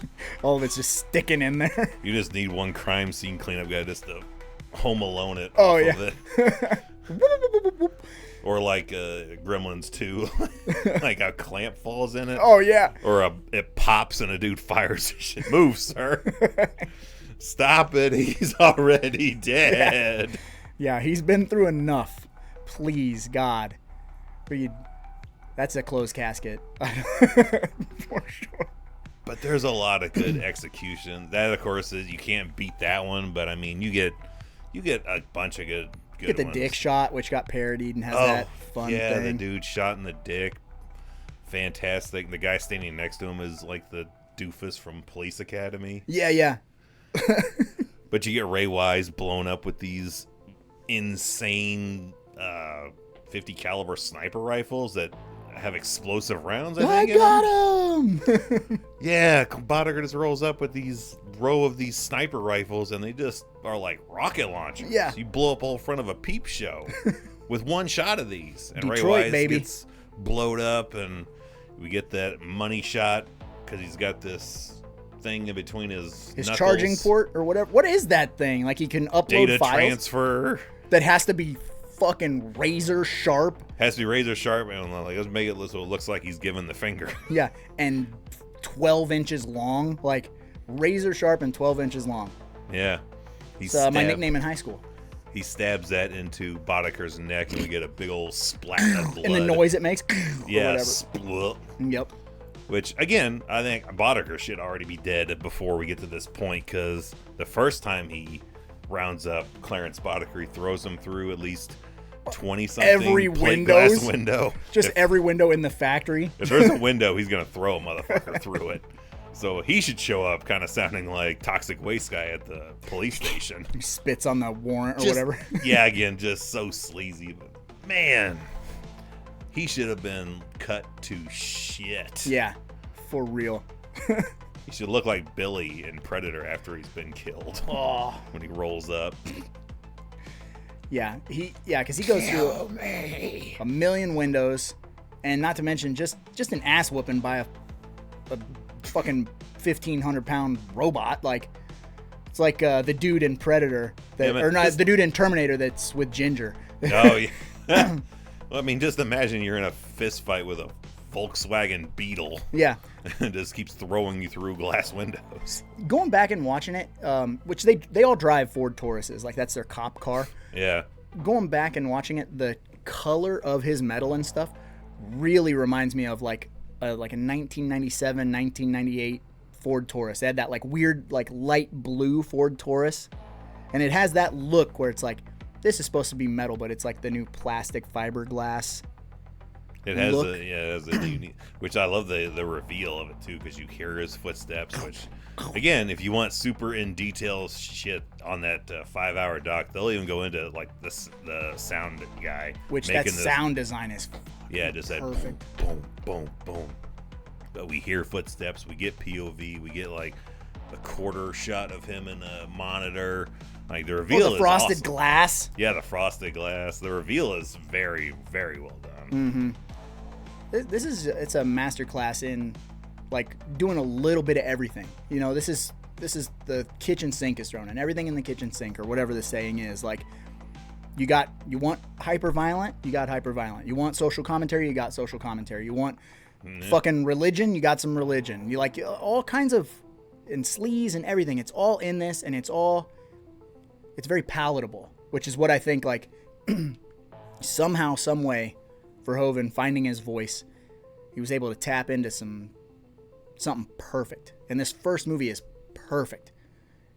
all of it's just sticking in there. You just need one crime scene cleanup guy just to Home Alone it. Oh, off yeah. of it. Or like Gremlins 2, like a clamp falls in it. Oh yeah. Or it pops and a dude fires. Shit, move, sir. Stop it. He's already dead. Yeah, he's been through enough. Please, God. But that's a closed casket. For sure. But there's a lot of good execution. That, of course, is you can't beat that one. But I mean, you get a bunch of good Get the ones. dick shot, which got parodied and has that fun yeah, thing. the dude shot in the dick. Fantastic. The guy standing next to him is like the doofus from Police Academy. Yeah. But you get Ray Wise blown up with these insane 50 caliber sniper rifles that have explosive rounds. I think, in them. got him. Yeah, Boddicker just rolls up with these row of these sniper rifles, and they just are like rocket launchers. Yeah. You blow up all front of a peep show with one shot of these. And Detroit, Ray Wise baby. gets blowed up, and we get that money shot because he's got this thing in between his knuckles. charging port or whatever. What is that thing? Like he can upload Data files transfer. that has to be fucking razor sharp. Has to be razor sharp, and like, let's make it so it looks like he's giving the finger. Yeah, and 12 inches long. Like razor sharp and 12 inches long. Yeah. It's my nickname in high school. He stabs that into Boddicker's neck, and we get a big old splat of blood. And the noise it makes. Yeah, Or whatever. splut. Yep. Which, again, I think Boddicker should already be dead before we get to this point, because the first time he rounds up Clarence Boddicker, he throws him through at least 20-something Every plate glass windows. window. Just every window in the factory. If there's a window, he's going to throw a motherfucker through it. So he should show up kind of sounding like Toxic Waste Guy at the police station. He spits on the warrant or Just- whatever. Yeah, again, just so sleazy. But man, he should have been cut to shit. Yeah, for real. He should look like Billy in Predator after he's been killed. Oh. When he rolls up. Yeah, because he goes through a million windows, and not to mention just an ass whooping by a fucking 1,500-pound robot. Like, it's like the dude in Predator, the dude in Terminator that's with Ginger. Oh yeah. Well, I mean, just imagine you're in a fist fight with a Volkswagen Beetle. Yeah. And just keeps throwing you through glass windows. Going back and watching it, which they all drive Ford Tauruses, like that's their cop car. Yeah. Going back and watching it, the color of his metal and stuff really reminds me of like a 1997, 1998 Ford Taurus. They had that like weird like light blue Ford Taurus, and it has that look where it's like this is supposed to be metal, but it's like the new plastic fiberglass. It has a unique, which I love the reveal of it too, because you hear his footsteps. Which, again, if you want super in detail shit on that 5-hour doc, they'll even go into like the sound guy. Which that sound design is. Yeah, just that perfect. Boom, boom, boom. But we hear footsteps. We get POV. We get like a quarter shot of him in a monitor. Like the reveal the frosted is awesome. glass. Yeah, the frosted glass. The reveal is very, very well done. Mm-hmm. It's a masterclass in like doing a little bit of everything. You know, this is the kitchen sink is thrown in, everything in the kitchen sink or whatever the saying is. Like you want hyper violent, you got hyper violent. You want social commentary, you got social commentary. You want fucking religion, you got some religion. You like all kinds of and sleaze and everything. It's all in this, and it's very palatable, which is what I think like somehow, some way, Verhoeven finding his voice, he was able to tap into something perfect. And this first movie is perfect.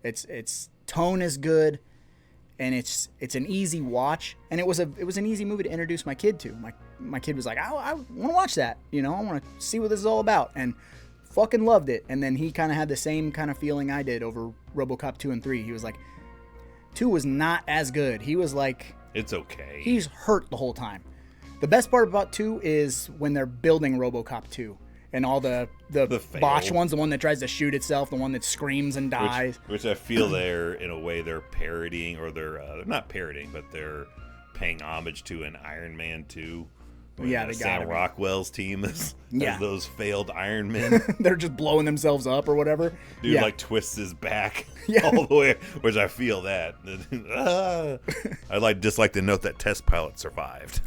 Its tone is good, and it's an easy watch. And it was an easy movie to introduce my kid to. My kid was like, I want to watch that. You know, I want to see what this is all about, and fucking loved it. And then he kind of had the same kind of feeling I did over Robocop 2 and 3. He was like, 2 was not as good. He was like, it's okay. He's hurt the whole time. The best part about 2 is when they're building Robocop 2 and all the botch ones, the one that tries to shoot itself, the one that screams and dies. Which I feel in a way they're parodying, or they're not parodying, but they're paying homage to an Iron Man 2. Yeah, they Sam got Rockwell's team as those failed Iron Men. They're just blowing themselves up or whatever. Dude like twists his back Yeah. all the way, which I feel that. I just like to note that test pilot survived.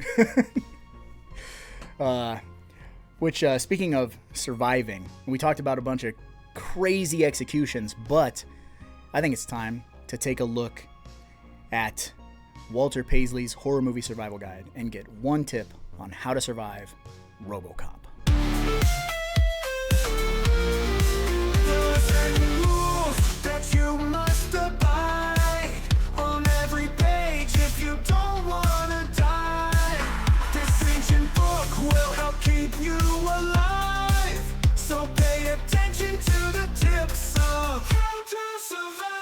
Speaking of surviving, we talked about a bunch of crazy executions, but I think it's time to take a look at Walter Paisley's horror movie survival guide and get one tip on how to survive Robocop. That you must abide on every page if you don't wanna die. This ancient book will help keep you alive. So pay attention to the tips of how to survive.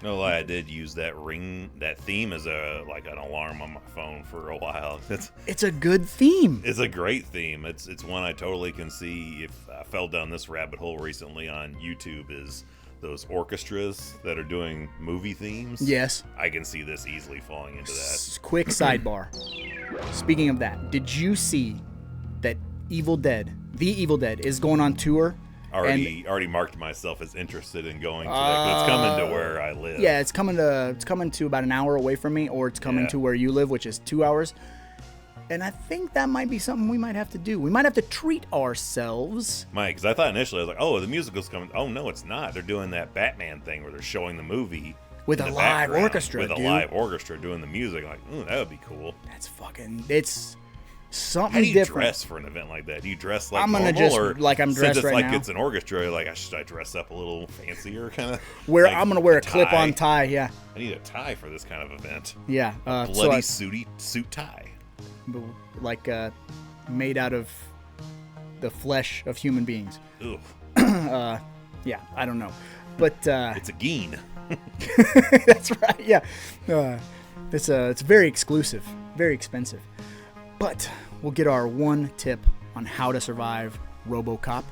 No lie, I did use that theme as an alarm on my phone for a while. It's a good theme. It's a great theme. It's one I totally can see. If I fell down this rabbit hole recently on YouTube, is those orchestras that are doing movie themes. Yes. I can see this easily falling into that. Quick sidebar. Speaking of that, did you see that The Evil Dead is going on tour? Already marked myself as interested in going to that. It's coming to where I live. Yeah, it's coming to about an hour away from me, or it's coming to where you live, which is 2 hours. And I think that might be something we might have to do. We might have to treat ourselves. Mike, because I thought initially, I was like, oh, the musical's coming. Oh, no, it's not. They're doing that Batman thing where they're showing the movie with a live orchestra, with a live orchestra doing the music. Like, ooh, that would be cool. It's something How do you different. dress for an event like that? Do you dress like I'm gonna normal, just or like I'm dressed since it's right like now? It's an orchestra. Like, should I dress up a little fancier, kind of? I'm gonna wear a clip-on tie. Yeah. I need a tie for this kind of event. Yeah. Bloody suit tie. Like made out of the flesh of human beings. Ugh. Yeah, I don't know, but it's a geen. that's right. Yeah. It's very exclusive, very expensive. But we'll get our one tip on how to survive Robocop.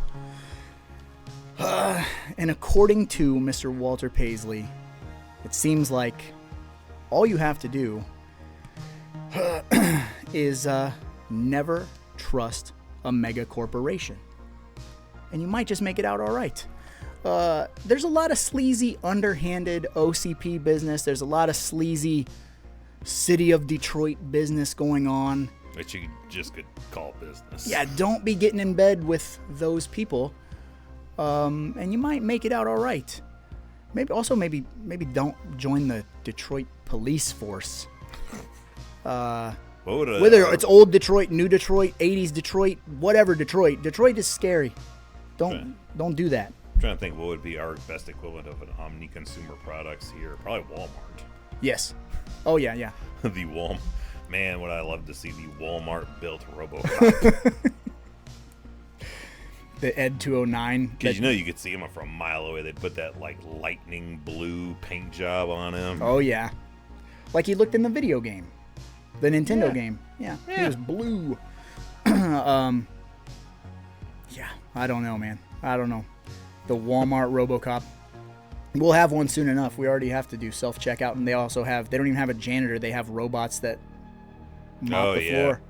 And according to Mr. Walter Paisley, it seems like all you have to do is never trust a mega corporation. And you might just make it out all right. There's a lot of sleazy, underhanded OCP business. There's a lot of sleazy City of Detroit business going on. Which you just could call business. Yeah, don't be getting in bed with those people. And you might make it out all right. Maybe don't join the Detroit police force. Whether it's old Detroit, new Detroit, 80s Detroit, whatever Detroit. Detroit is scary. Don't do that. I'm trying to think what would be our best equivalent of an omni consumer products here. Probably Walmart. Yes. Oh yeah. The Walmart. Man, would I love to see the Walmart built Robocop. The Ed 209. Because you could see him from a mile away. They'd put that like lightning blue paint job on him. Oh yeah. Like he looked in the video game. The Nintendo game. Yeah. He was blue. Yeah, I don't know, man. I don't know. The Walmart Robocop. We'll have one soon enough. We already have to do self-checkout, and they don't even have a janitor. They have robots that mop the floor.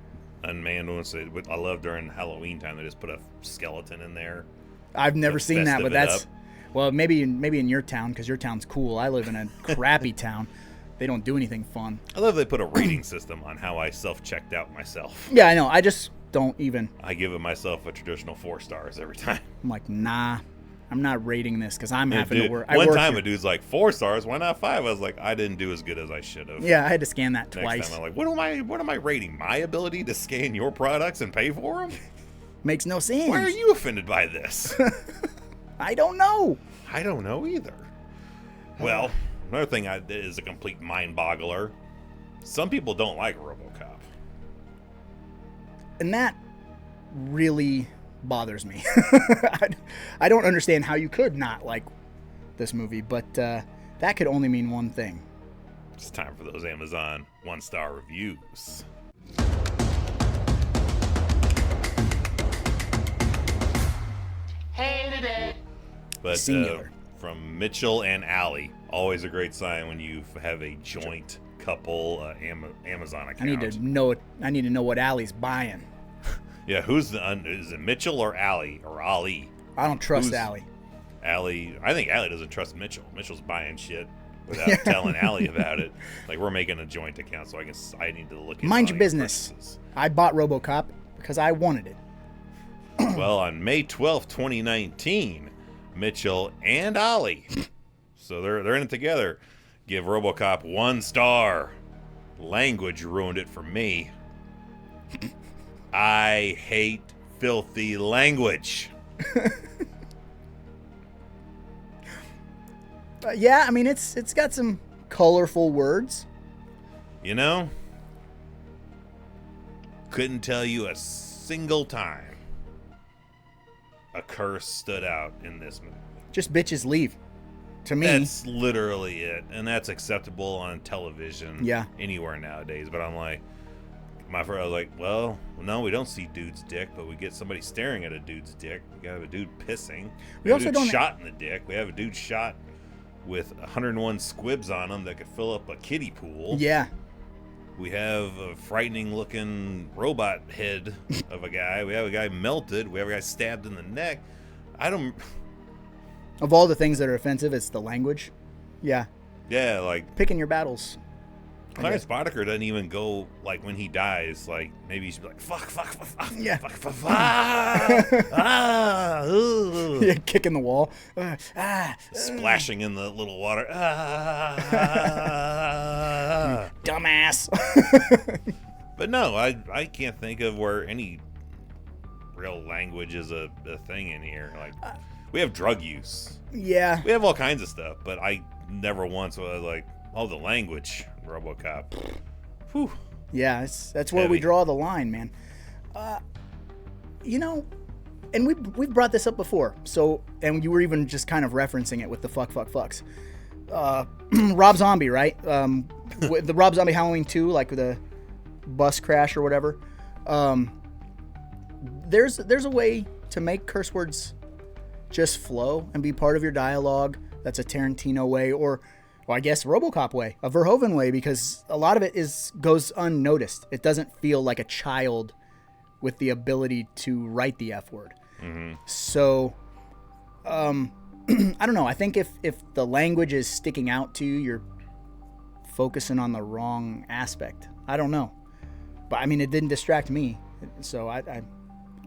And man, I love during Halloween time, they just put a skeleton in there. I've never seen that, but that's... Well, maybe in your town, because your town's cool. I live in a crappy town. They don't do anything fun. I love they put a rating system on how I self-checked out myself. Yeah, I know. I just don't even... I give it myself a traditional 4 stars every time. I'm like, nah, I'm not rating this because I'm having to work. One time a dude's like, 4 stars, why not 5? I was like, I didn't do as good as I should have. Yeah, I had to scan that twice. Next time I'm like, what am I rating? My ability to scan your products and pay for them? Makes no sense. Why are you offended by this? I don't know. I don't know either. Well, another thing is a complete mind boggler. Some people don't like Robocop. And that really bothers me. I don't understand how you could not like this movie, but that could only mean one thing. It's time for those Amazon 1-star reviews. But Singular. From Mitchell and Allie, always a great sign when you have a joint couple Amazon account. I need to know what Allie's buying. Yeah, is it Mitchell or Allie or Ali? I don't trust Allie. Allie, I think Allie doesn't trust Mitchell. Mitchell's buying shit without telling Allie about it. Like, we're making a joint account, so I need to look into Mind your business. Purchases. I bought Robocop because I wanted it. Well, on May 12th, 2019, Mitchell and Ollie, so they're in it together, give Robocop 1 star. Language ruined it for me. I hate filthy language. Yeah, I mean, it's got some colorful words. You know, couldn't tell you a single time a curse stood out in this movie. Just bitches leave. To me, that's literally it, and that's acceptable on television. Yeah. Anywhere nowadays. But I'm like, my friend was like, well, no, we don't see dude's dick, but we get somebody staring at a dude's dick. We have a dude pissing. We have a dude shot in the dick. We have a dude shot with 101 squibs on him that could fill up a kiddie pool. Yeah. We have a frightening looking robot head of a guy. We have a guy melted. We have a guy stabbed in the neck. Of all the things that are offensive, it's the language. Yeah. Yeah, like picking your battles. Clarence Boddicker doesn't even go, like, when he dies, like, maybe he should be like, fuck, yeah. Yeah, kicking the wall. Splashing in the little water. Dumbass. But no, I can't think of where any real language is a thing in here. Like, we have drug use. Yeah. We have all kinds of stuff, but I never once was like, oh, the language, Robocop. Whew. Yeah, that's where we draw the line, man. You know, and we've brought this up before. So, and you were even just kind of referencing it with the fucks. Rob Zombie, right? with the Rob Zombie Halloween 2, like the bus crash or whatever. There's a way to make curse words just flow and be part of your dialogue. That's a Tarantino way, or I guess Robocop way, a Verhoeven way, because a lot of it goes unnoticed. It doesn't feel like a child with the ability to write the F word. Mm-hmm. So, I don't know. I think if the language is sticking out to you, you're focusing on the wrong aspect. I don't know. But, I mean, it didn't distract me. So, I'm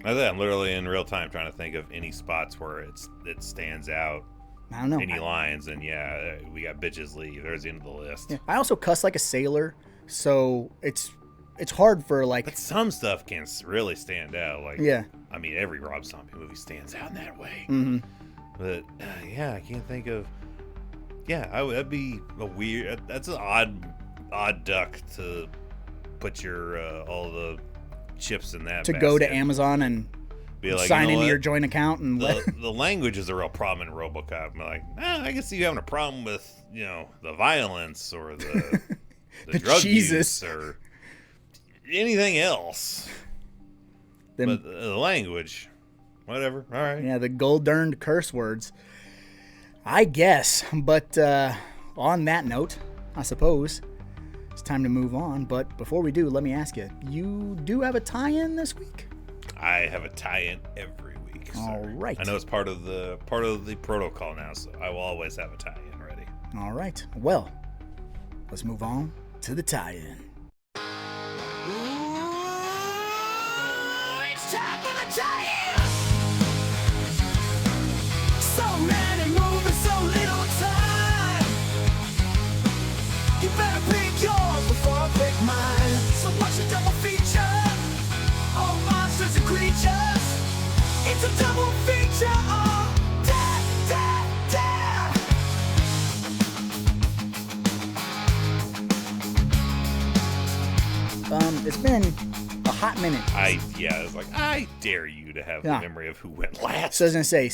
literally in real time trying to think of any spots where it stands out. I don't know. Any lines, and yeah, we got bitches leave. There's the end of the list. Yeah. I also cuss like a sailor, so it's hard for like. But some stuff can really stand out. Like, yeah. I mean, every Rob Zombie movie stands out in that way. Mm-hmm. But yeah, I can't think of. Yeah, that'd be a weird. That's an odd duck to put your all the chips in that. To basket. go to Amazon and. Be like, sign into what? your joint account and the language is a real problem in Robocop. I'm like, I can see you having a problem with the violence or the drug use or anything else. But the language, whatever. All right. Yeah, the gold-earned curse words, I guess. But on that note, I suppose it's time to move on. But before we do, let me ask you: you do have a tie-in this week? I have a tie-in every week. All right. I know it's part of the protocol now, so I will always have a tie-in ready. All right. Well, let's move on to the tie-in. It's time for the tie-in. So many movies, so little time. You better pick yours before I pick mine. So watch a double feature. All monsters and creatures. It's a double feature. Oh, da, da, da. It's been a hot minute. I was like, I dare you to have the memory of who went last. So I was gonna say,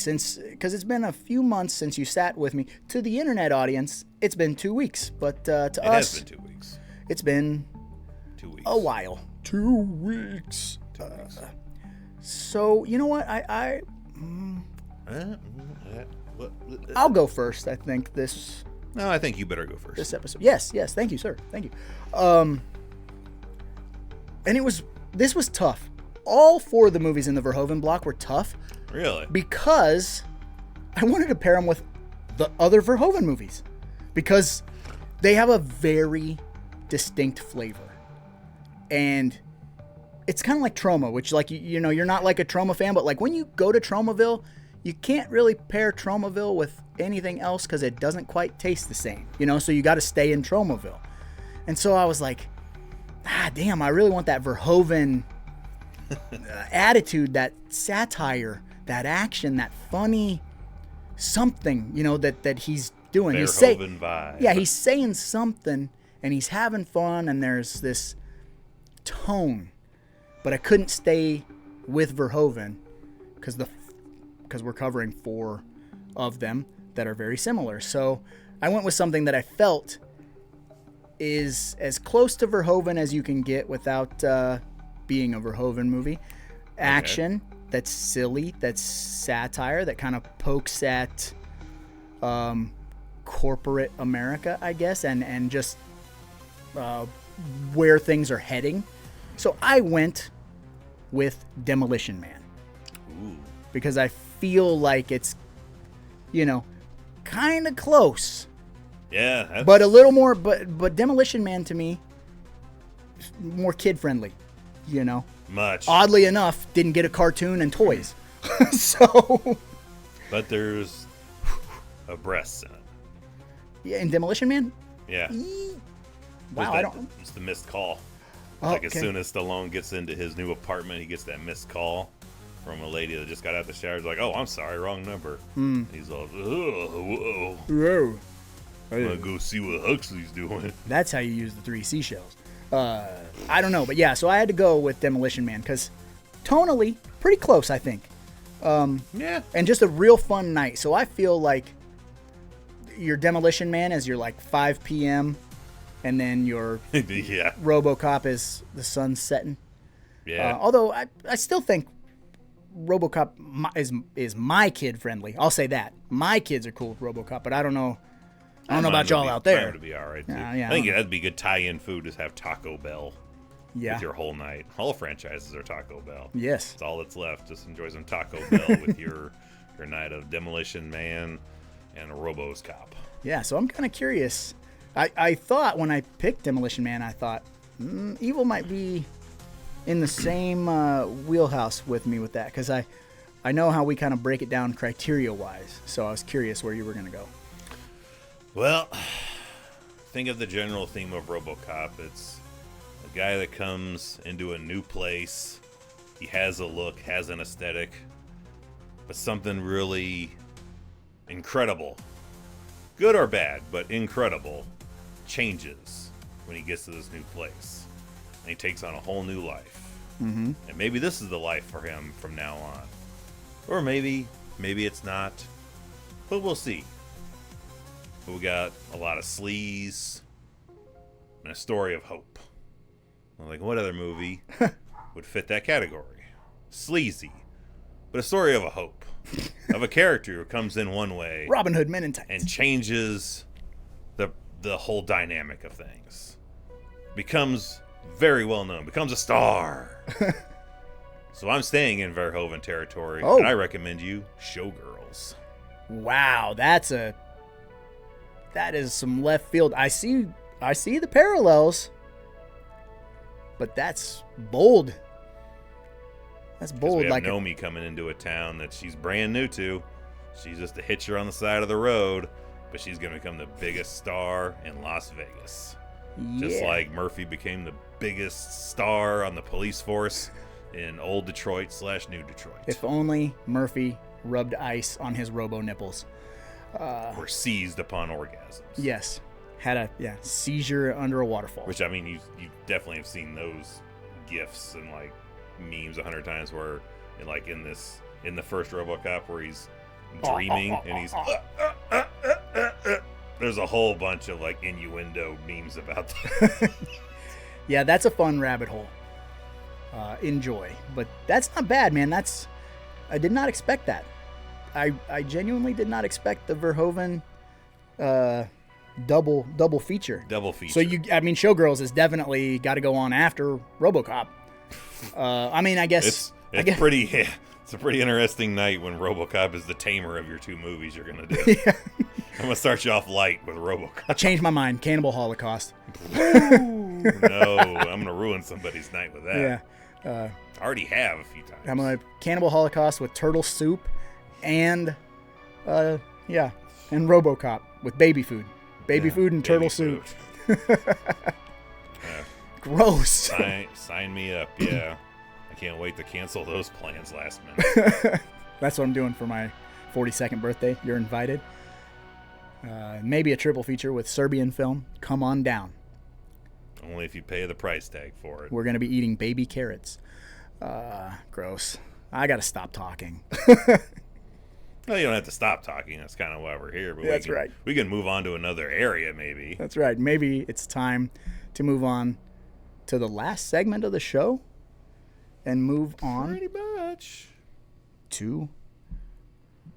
because it's been a few months since you sat with me. To the internet audience, it's been 2 weeks, but to us, it has been 2 weeks. It's been 2 weeks. A while. 2 weeks. So you know what? I'll go first. I think this. No, I think you better go first. This episode. Yes. Thank you, sir. Thank you. And this was tough. All 4 of the movies in the Verhoeven block were tough. Really? Because I wanted to pair them with the other Verhoeven movies, because they have a very distinct flavor, and it's kind of like Trauma, which, like, you're not like a Trauma fan, but like when you go to Traumaville, you can't really pair Traumaville with anything else because it doesn't quite taste the same, so you got to stay in Traumaville. And so I was like, damn, I really want that Verhoeven attitude, that satire, that action, that funny something, that he's doing. Verhoeven vibe. Yeah, he's saying something and he's having fun, and there's this tone. But I couldn't stay with Verhoeven because we're covering 4 of them that are very similar. So I went with something that I felt is as close to Verhoeven as you can get without being a Verhoeven movie. Action, that's silly, that's satire, that kind of pokes at corporate America, I guess, and just where things are heading. So I went with Demolition Man. Ooh. Because I feel like it's, kind of close. Yeah. But a little more, but Demolition Man to me, more kid-friendly, Much. Oddly enough, didn't get a cartoon and toys. So. But there's a breast in it. Yeah, in Demolition Man? Yeah. Wow, It's the missed call. Oh, Like, okay. as soon as Stallone gets into his new apartment, he gets that missed call from a lady that just got out the shower. He's like, "Oh, I'm sorry, wrong number." He's all, "Oh, whoa. Whoa. I'm gonna go see what Huxley's doing." That's how you use the 3 seashells. I don't know, but yeah, so I had to go with Demolition Man because tonally, pretty close, I think. Yeah. And just a real fun night. So I feel like your Demolition Man is your like 5 p.m. and then your Yeah. Robocop is the sun setting. Yeah. Although I still think Robocop is my kid friendly. I'll say that. My kids are cool with Robocop, but I don't know. I don't know about y'all out there. Mine would be all right, too. Yeah, I think that'd be good tie-in food is have Taco Bell Yeah. with your whole night. All franchises are Taco Bell. Yes. That's all that's left. Just enjoy some Taco Bell with your night of Demolition Man and Robo's Cop. Yeah, so I'm kind of curious. I thought when I picked Demolition Man, I thought Evil might be in the same wheelhouse with me with that, because I know how we kind of break it down criteria-wise, so I was curious where you were going to go. Well, think of the general theme of RoboCop. It's a guy that comes into a new place. He has a look, has an aesthetic, but something really incredible, good or bad, but incredible, changes when he gets to this new place. And he takes on a whole new life. Mm-hmm. And maybe this is the life for him from now on. Or maybe it's not. But we'll see. But we got a lot of sleaze and a story of hope. I'm like, what other movie would fit that category? Sleazy, but a story of a hope. Of a character who comes in one way Robin Hood Men in Tights. and changes the whole dynamic of things. Becomes very well known. Becomes a star. So I'm staying in Verhoeven territory. Oh. And I recommend you Showgirls. Wow, that is some left field. I see the parallels, but that's bold. That's bold. We have Like Nomi coming into a town that she's brand new to. She's just a hitcher on the side of the road, but she's going to become the biggest star in Las Vegas. Just like Murphy became the biggest star on the police force in old Detroit / new Detroit. If only Murphy rubbed ice on his robo nipples. Or seized upon orgasms. Yes. Had a seizure under a waterfall. Which, I mean, you definitely have seen those GIFs and like memes 100 times where in the first RoboCop where he's dreaming and he's there's a whole bunch of like innuendo memes about that. Yeah, that's a fun rabbit hole. Enjoy. But that's not bad, man. I did not expect that. I genuinely did not expect the Verhoeven double feature. Double feature. So Showgirls has definitely got to go on after RoboCop. I guess it's pretty. It's a pretty interesting night when RoboCop is the tamer of your two movies you're gonna do. Yeah. I'm gonna start you off light with RoboCop. I changed my mind. Cannibal Holocaust. No, I'm gonna ruin somebody's night with that. Yeah. I already have a few times. I'm gonna Cannibal Holocaust with turtle soup, and RoboCop with baby food, food and turtle soup. Gross. Sign me up. Yeah, I can't wait to cancel those plans last minute. That's what I'm doing for my 42nd birthday. You're invited. Maybe a triple feature with Serbian film. Come on down. Only if you pay the price tag for it. We're gonna be eating baby carrots. Gross. I gotta stop talking. Well, you don't have to stop talking. That's kind of why we're here. But That's right. We can move on to another area, maybe. That's right. Maybe it's time to move on to the last segment of the show and move on Pretty much. to...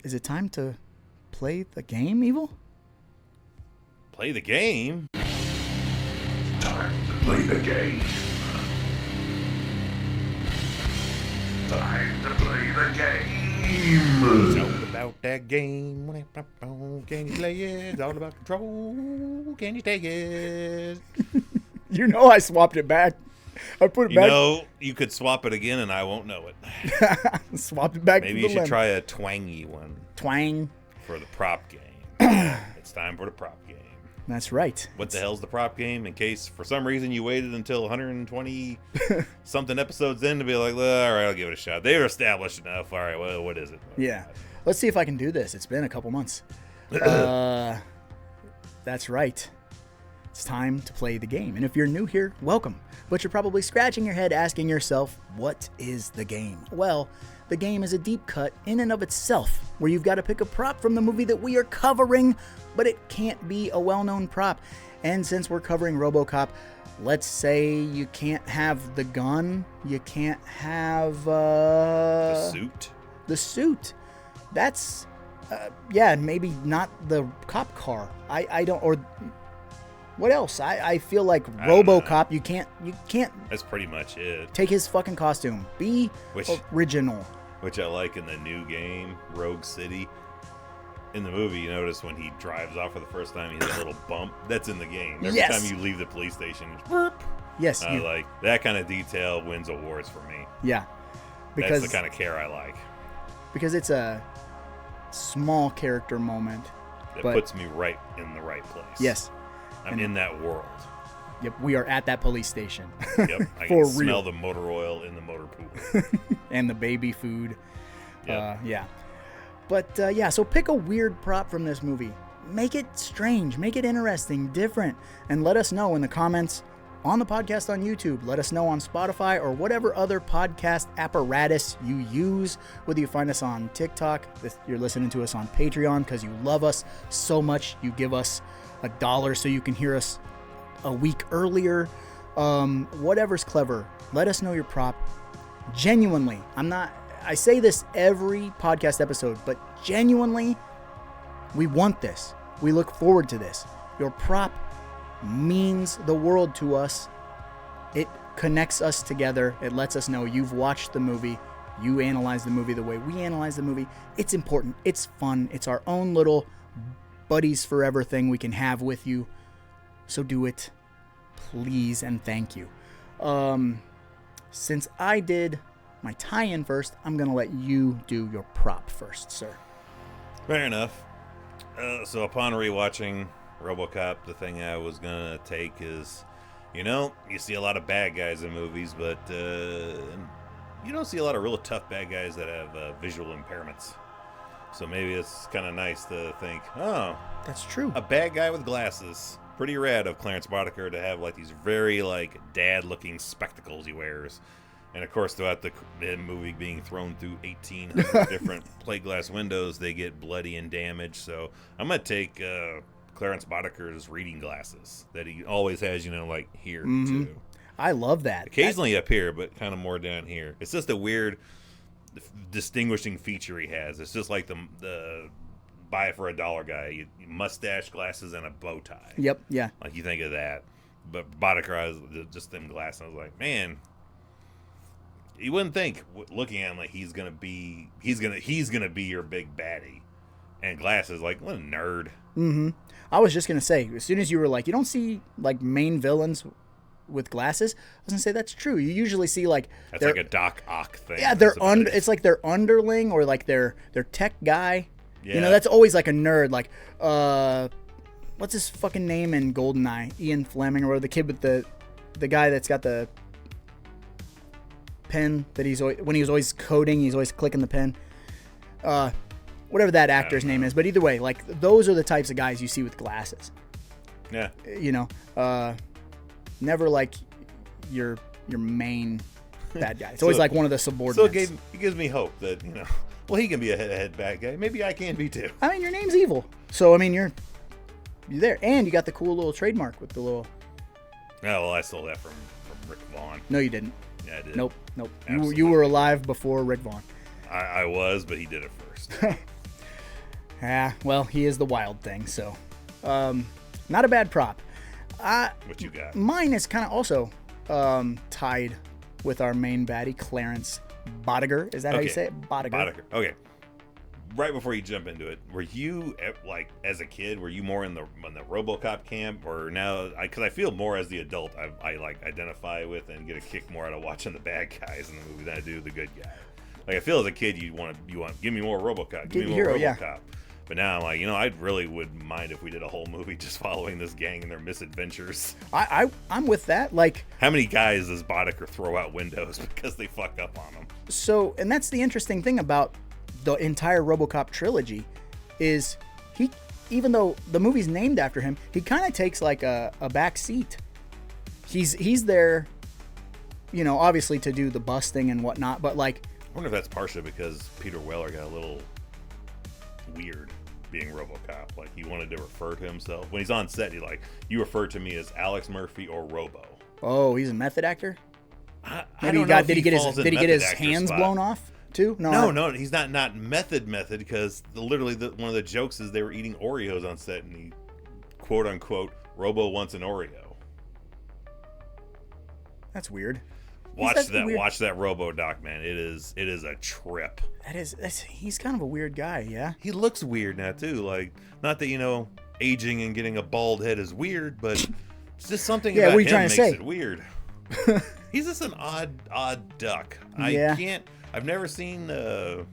Is it time to play the game, Evil? Play the game? Time to play the game. Time to play the game. It's all about that game. Can you play it? It's all about control. Can you take it? You know I swapped it back. I put it You back. know, you could swap it again and I won't know it. Swapped it back Maybe to you the should limb. try a twangy one Twang. for the prop game. It's time for the prop game. That's right. What the hell's the prop game? In case for some reason you waited until 120 something episodes in to be like, well, all right, I'll give it a shot. They're established enough. All right, well, what is it? Yeah. Let's see if I can do this. It's been a couple months. That's right. It's time to play the game. And if you're new here, welcome. But you're probably scratching your head asking yourself, what is the game? Well, the game is a deep cut in and of itself, where you've got to pick a prop from the movie that we are covering, but it can't be a well-known prop. And since we're covering Robocop, let's say you can't have the gun, you can't have The suit. The suit. That's maybe not the cop car. I don't, or what else? I feel like Robocop, you can't That's pretty much it. take his fucking costume. Be original. Which I like in the new game, Rogue City. In the movie, you notice when he drives off for the first time, he has a little bump. That's in the game. Every Yes. time you leave the police station, it's burp. Yes. Like that kind of detail wins awards for me. Yeah. That's the kind of care I like. Because it's a small character moment. That but puts me right in the right place. yes. I'm in that world. Yep, we are at that police station. Yep, I For can smell real. the motor oil in the motor pool. And the baby food. Yep. Yeah. But so pick a weird prop from this movie. Make it strange, make it interesting, different, and let us know in the comments on the podcast on YouTube. Let us know on Spotify or whatever other podcast apparatus you use, whether you find us on TikTok, if you're listening to us on Patreon because you love us so much, you give us $1 so you can hear us a week earlier. Whatever's clever, let us know your prop. Genuinely, I say this every podcast episode, but genuinely, we want this. We look forward to this. Your prop means the world to us. It connects us together. It lets us know you've watched the movie. You analyze the movie the way we analyze the movie. It's important. It's fun. It's our own little buddies forever thing we can have with you. So do it, please, and thank you. Since I did my tie-in first, I'm going to let you do your prop first, sir. Fair enough. So upon rewatching Robocop, the thing I was gonna take is, you see a lot of bad guys in movies, but you don't see a lot of real tough bad guys that have visual impairments. So maybe it's kind of nice to think, oh, That's true. a bad guy with glasses. Pretty rad of Clarence Boddicker to have like these very like dad-looking spectacles he wears. And of course, throughout the movie being thrown through 1,800 different plate glass windows, they get bloody and damaged. So I'm gonna take Clarence Boddicker's reading glasses that he always has, like here too. I love that. Occasionally up here, but kind of more down here. It's just a weird distinguishing feature he has. It's just like the buy it for $1 guy. Mustache, glasses, and a bow tie. Yep. Yeah. Like you think of that, but Boddicker has just them glasses. I was like, man. You wouldn't think, looking at him, like he's gonna be your big baddie, and glasses, like what a nerd. Mm-hmm. I was just gonna say, as soon as you were like, you don't see like main villains with glasses, I was gonna say that's true. You usually see like That's like a Doc Ock thing. yeah, it's like their underling or like their tech guy. Yeah. That's always like a nerd. Like what's his fucking name in GoldenEye? Ian Fleming or whatever, the kid with the guy that's got the pen that when he was always coding, he's always clicking the pen. Whatever that actor's name is, but either way, like those are the types of guys you see with glasses. Yeah. Never like your main bad guy. It's always like one of the subordinates. So it gives me hope that well, he can be a head bad guy. Maybe I can be too. I mean, your name's Evil, so I mean you're there, and you got the cool little trademark with the little. Oh well, I stole that from Rick Vaughn. No, you didn't. Yeah, I did. Nope. Absolutely. You were alive before Rick Vaughn. I was, but he did it first. Well, he is the wild thing, so not a bad prop. What you got? Mine is kind of also tied with our main baddie, Clarence Boddicker. Is that how you say it? Boddicker. Okay. Right before you jump into it, were you like as a kid? Were you more in the RoboCop camp, or now? Because I feel more as the adult, I like identify with and get a kick more out of watching the bad guys in the movie than I do the good guy. Like I feel as a kid, you want give me more RoboCop, give me more RoboCop. Yeah. But now I'm like, I really wouldn't mind if we did a whole movie just following this gang and their misadventures. I'm with that. Like, how many guys does Boddicker throw out windows because they fuck up on them? So, and that's the interesting thing about the entire RoboCop trilogy is even though the movie's named after him, he kind of takes like a back seat. He's there, you know, obviously to do the busting and whatnot, but like, I wonder if that's partially because Peter Weller got a little weird being Robocop. Like, he wanted to refer to himself when he's on set. He like, you refer to me as Alex Murphy or Robo. oh, he's a method actor. Maybe did he get his hands blown off too? No, he's not method because literally one of the jokes is they were eating Oreos on set, and he quote unquote Robo wants an Oreo. That's weird. Watch that Robo doc, man. It is a trip. He's kind of a weird guy, yeah. He looks weird now too. Like, not that, you know, aging and getting a bald head is weird, but it's just something about him makes it weird. He's just an odd duck. I've never seen the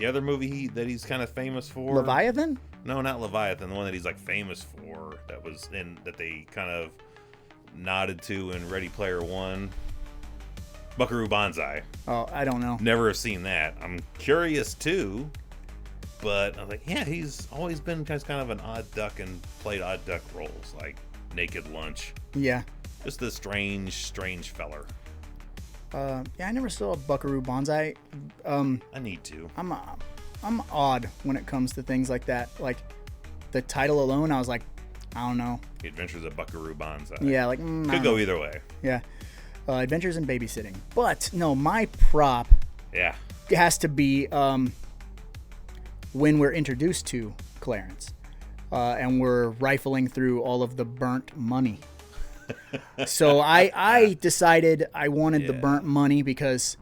other movie that he's kind of famous for. Leviathan? No, not Leviathan. The one that he's like famous for, that they kind of nodded to in Ready Player One. Buckaroo Banzai. Oh, I don't know. Never have seen that. I'm curious too, but I'm like, yeah, he's always been kind of an odd duck and played odd duck roles, like Naked Lunch. Yeah. Just a strange feller. Yeah, I never saw Buckaroo Banzai. I need to. I'm odd when it comes to things like that. Like the title alone, I was like, I don't know. The Adventures of Buckaroo Banzai. Yeah, like could go either way. Yeah. Adventures in Babysitting. But no, my prop has to be when we're introduced to Clarence and we're rifling through all of the burnt money. So I decided I wanted the burnt money because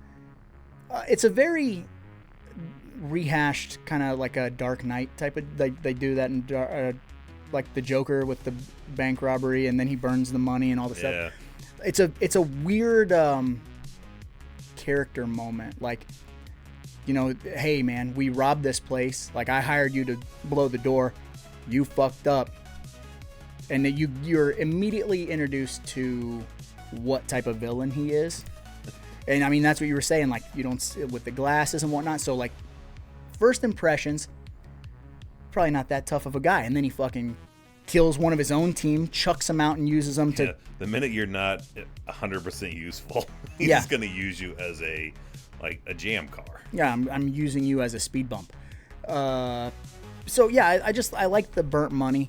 it's a very rehashed kind of like a Dark Knight type of, they do that in like the Joker with the bank robbery and then he burns the money and all the stuff. It's a weird character moment. Like, you know, hey man, we robbed this place. Like, I hired you to blow the door. You fucked up. And you're immediately introduced to what type of villain he is. And I mean, that's what you were saying. Like, you don't, with the glasses and whatnot. So like, first impressions, probably not that tough of a guy. And then he fucking kills one of his own team, chucks him out and uses them to... The minute you're not 100% useful, he's just going to use you as a jam car. Yeah, I'm using you as a speed bump. So yeah, I like the burnt money.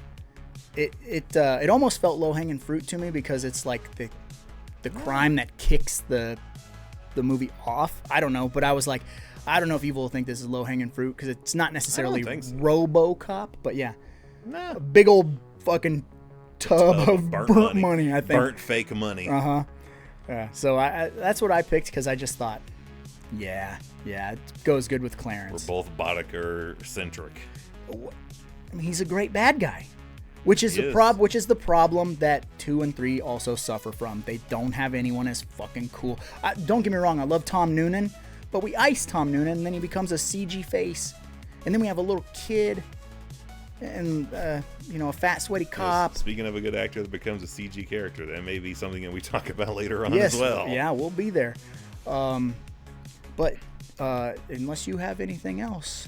It almost felt low-hanging fruit to me because it's like the crime that kicks the movie off. I don't know, but I was like, I don't know if people will think this is low-hanging fruit because it's not necessarily Robocop, but yeah. No. A big old fucking tub of burnt money, I think. Burnt fake money. Uh-huh. Yeah, so I that's what I picked because I just thought, yeah, it goes good with Clarence. We're both Boddicker-centric. I mean, he's a great bad guy, which is the problem that 2 and 3 also suffer from. They don't have anyone as fucking cool. Don't get me wrong, I love Tom Noonan, but we ice Tom Noonan, and then he becomes a CG face, and then we have a little kid, and a fat swety cop. Yes, speaking of a good actor that becomes a CG character, that may be something that we talk about later on as well. Yeah, we'll be there. But unless you have anything else.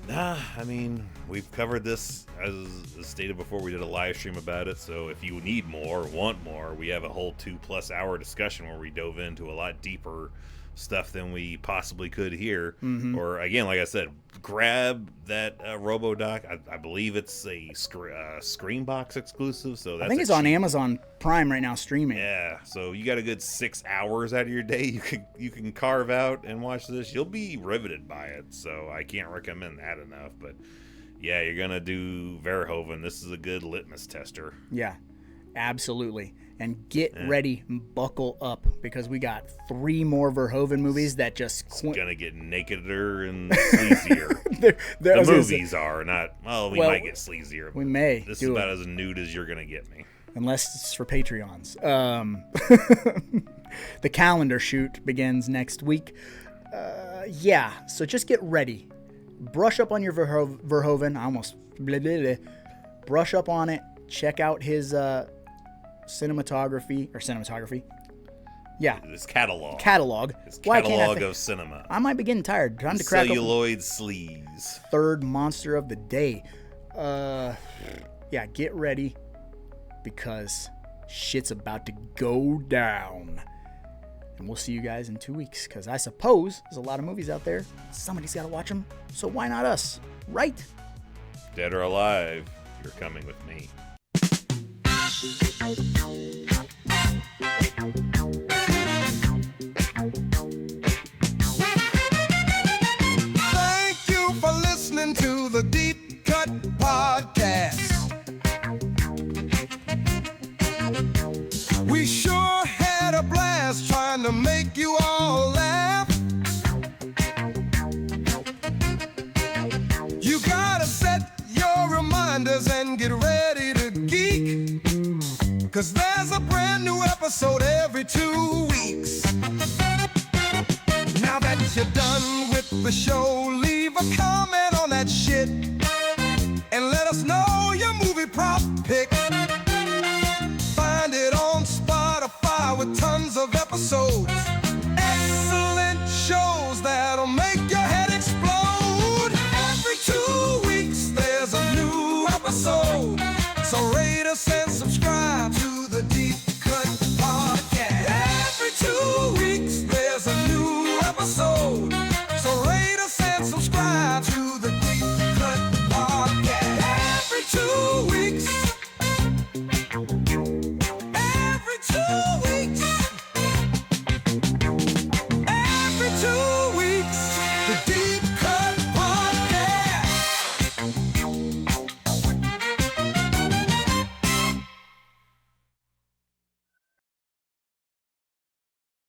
Nah, I mean, we've covered this as stated before. We did a live stream about it, so if you need more, want more, we have a whole 2+ hour discussion where we dove into a lot deeper stuff than we possibly could here. Mm-hmm. Or again, like I said, grab that RoboDoc. I believe it's a Screenbox exclusive, so that's, I think it's on Amazon Prime right now streaming. Yeah, so you got a good 6 hours out of your day you can carve out and watch this. You'll be riveted by it, so I can't recommend that enough. But yeah, you're gonna do Verhoeven. This is a good litmus tester. Yeah, absolutely. And get ready, buckle up, because we got 3 more Verhoeven movies that just... It's gonna get nakeder and sleazier. The movies are not... Well, we might get sleazier. We may. This is about as nude as you're gonna get me. Unless it's for Patreons. The calendar shoot begins next week. Yeah, so just get ready. Brush up on your Verhoeven. I almost... Blah, blah, blah. Brush up on it. Check out his... cinematography. Yeah. His catalog. Catalog. His Why can't I catalog think- of cinema. I might be getting tired. Time to crack open Celluloid sleaze. third monster of the day. Yeah, get ready because shit's about to go down. And we'll see you guys in 2 weeks because I suppose there's a lot of movies out there. Somebody's got to watch them, so why not us? Right? Dead or alive, you're coming with me. Thank you for listening to the Deep Cut Podcast. We sure had a blast trying to make you all laugh. You gotta set your reminders and get ready to geek. 'Cause there's a brand new episode every 2 weeks. Now that you're done with the show, leave a comment on that shit and let us know your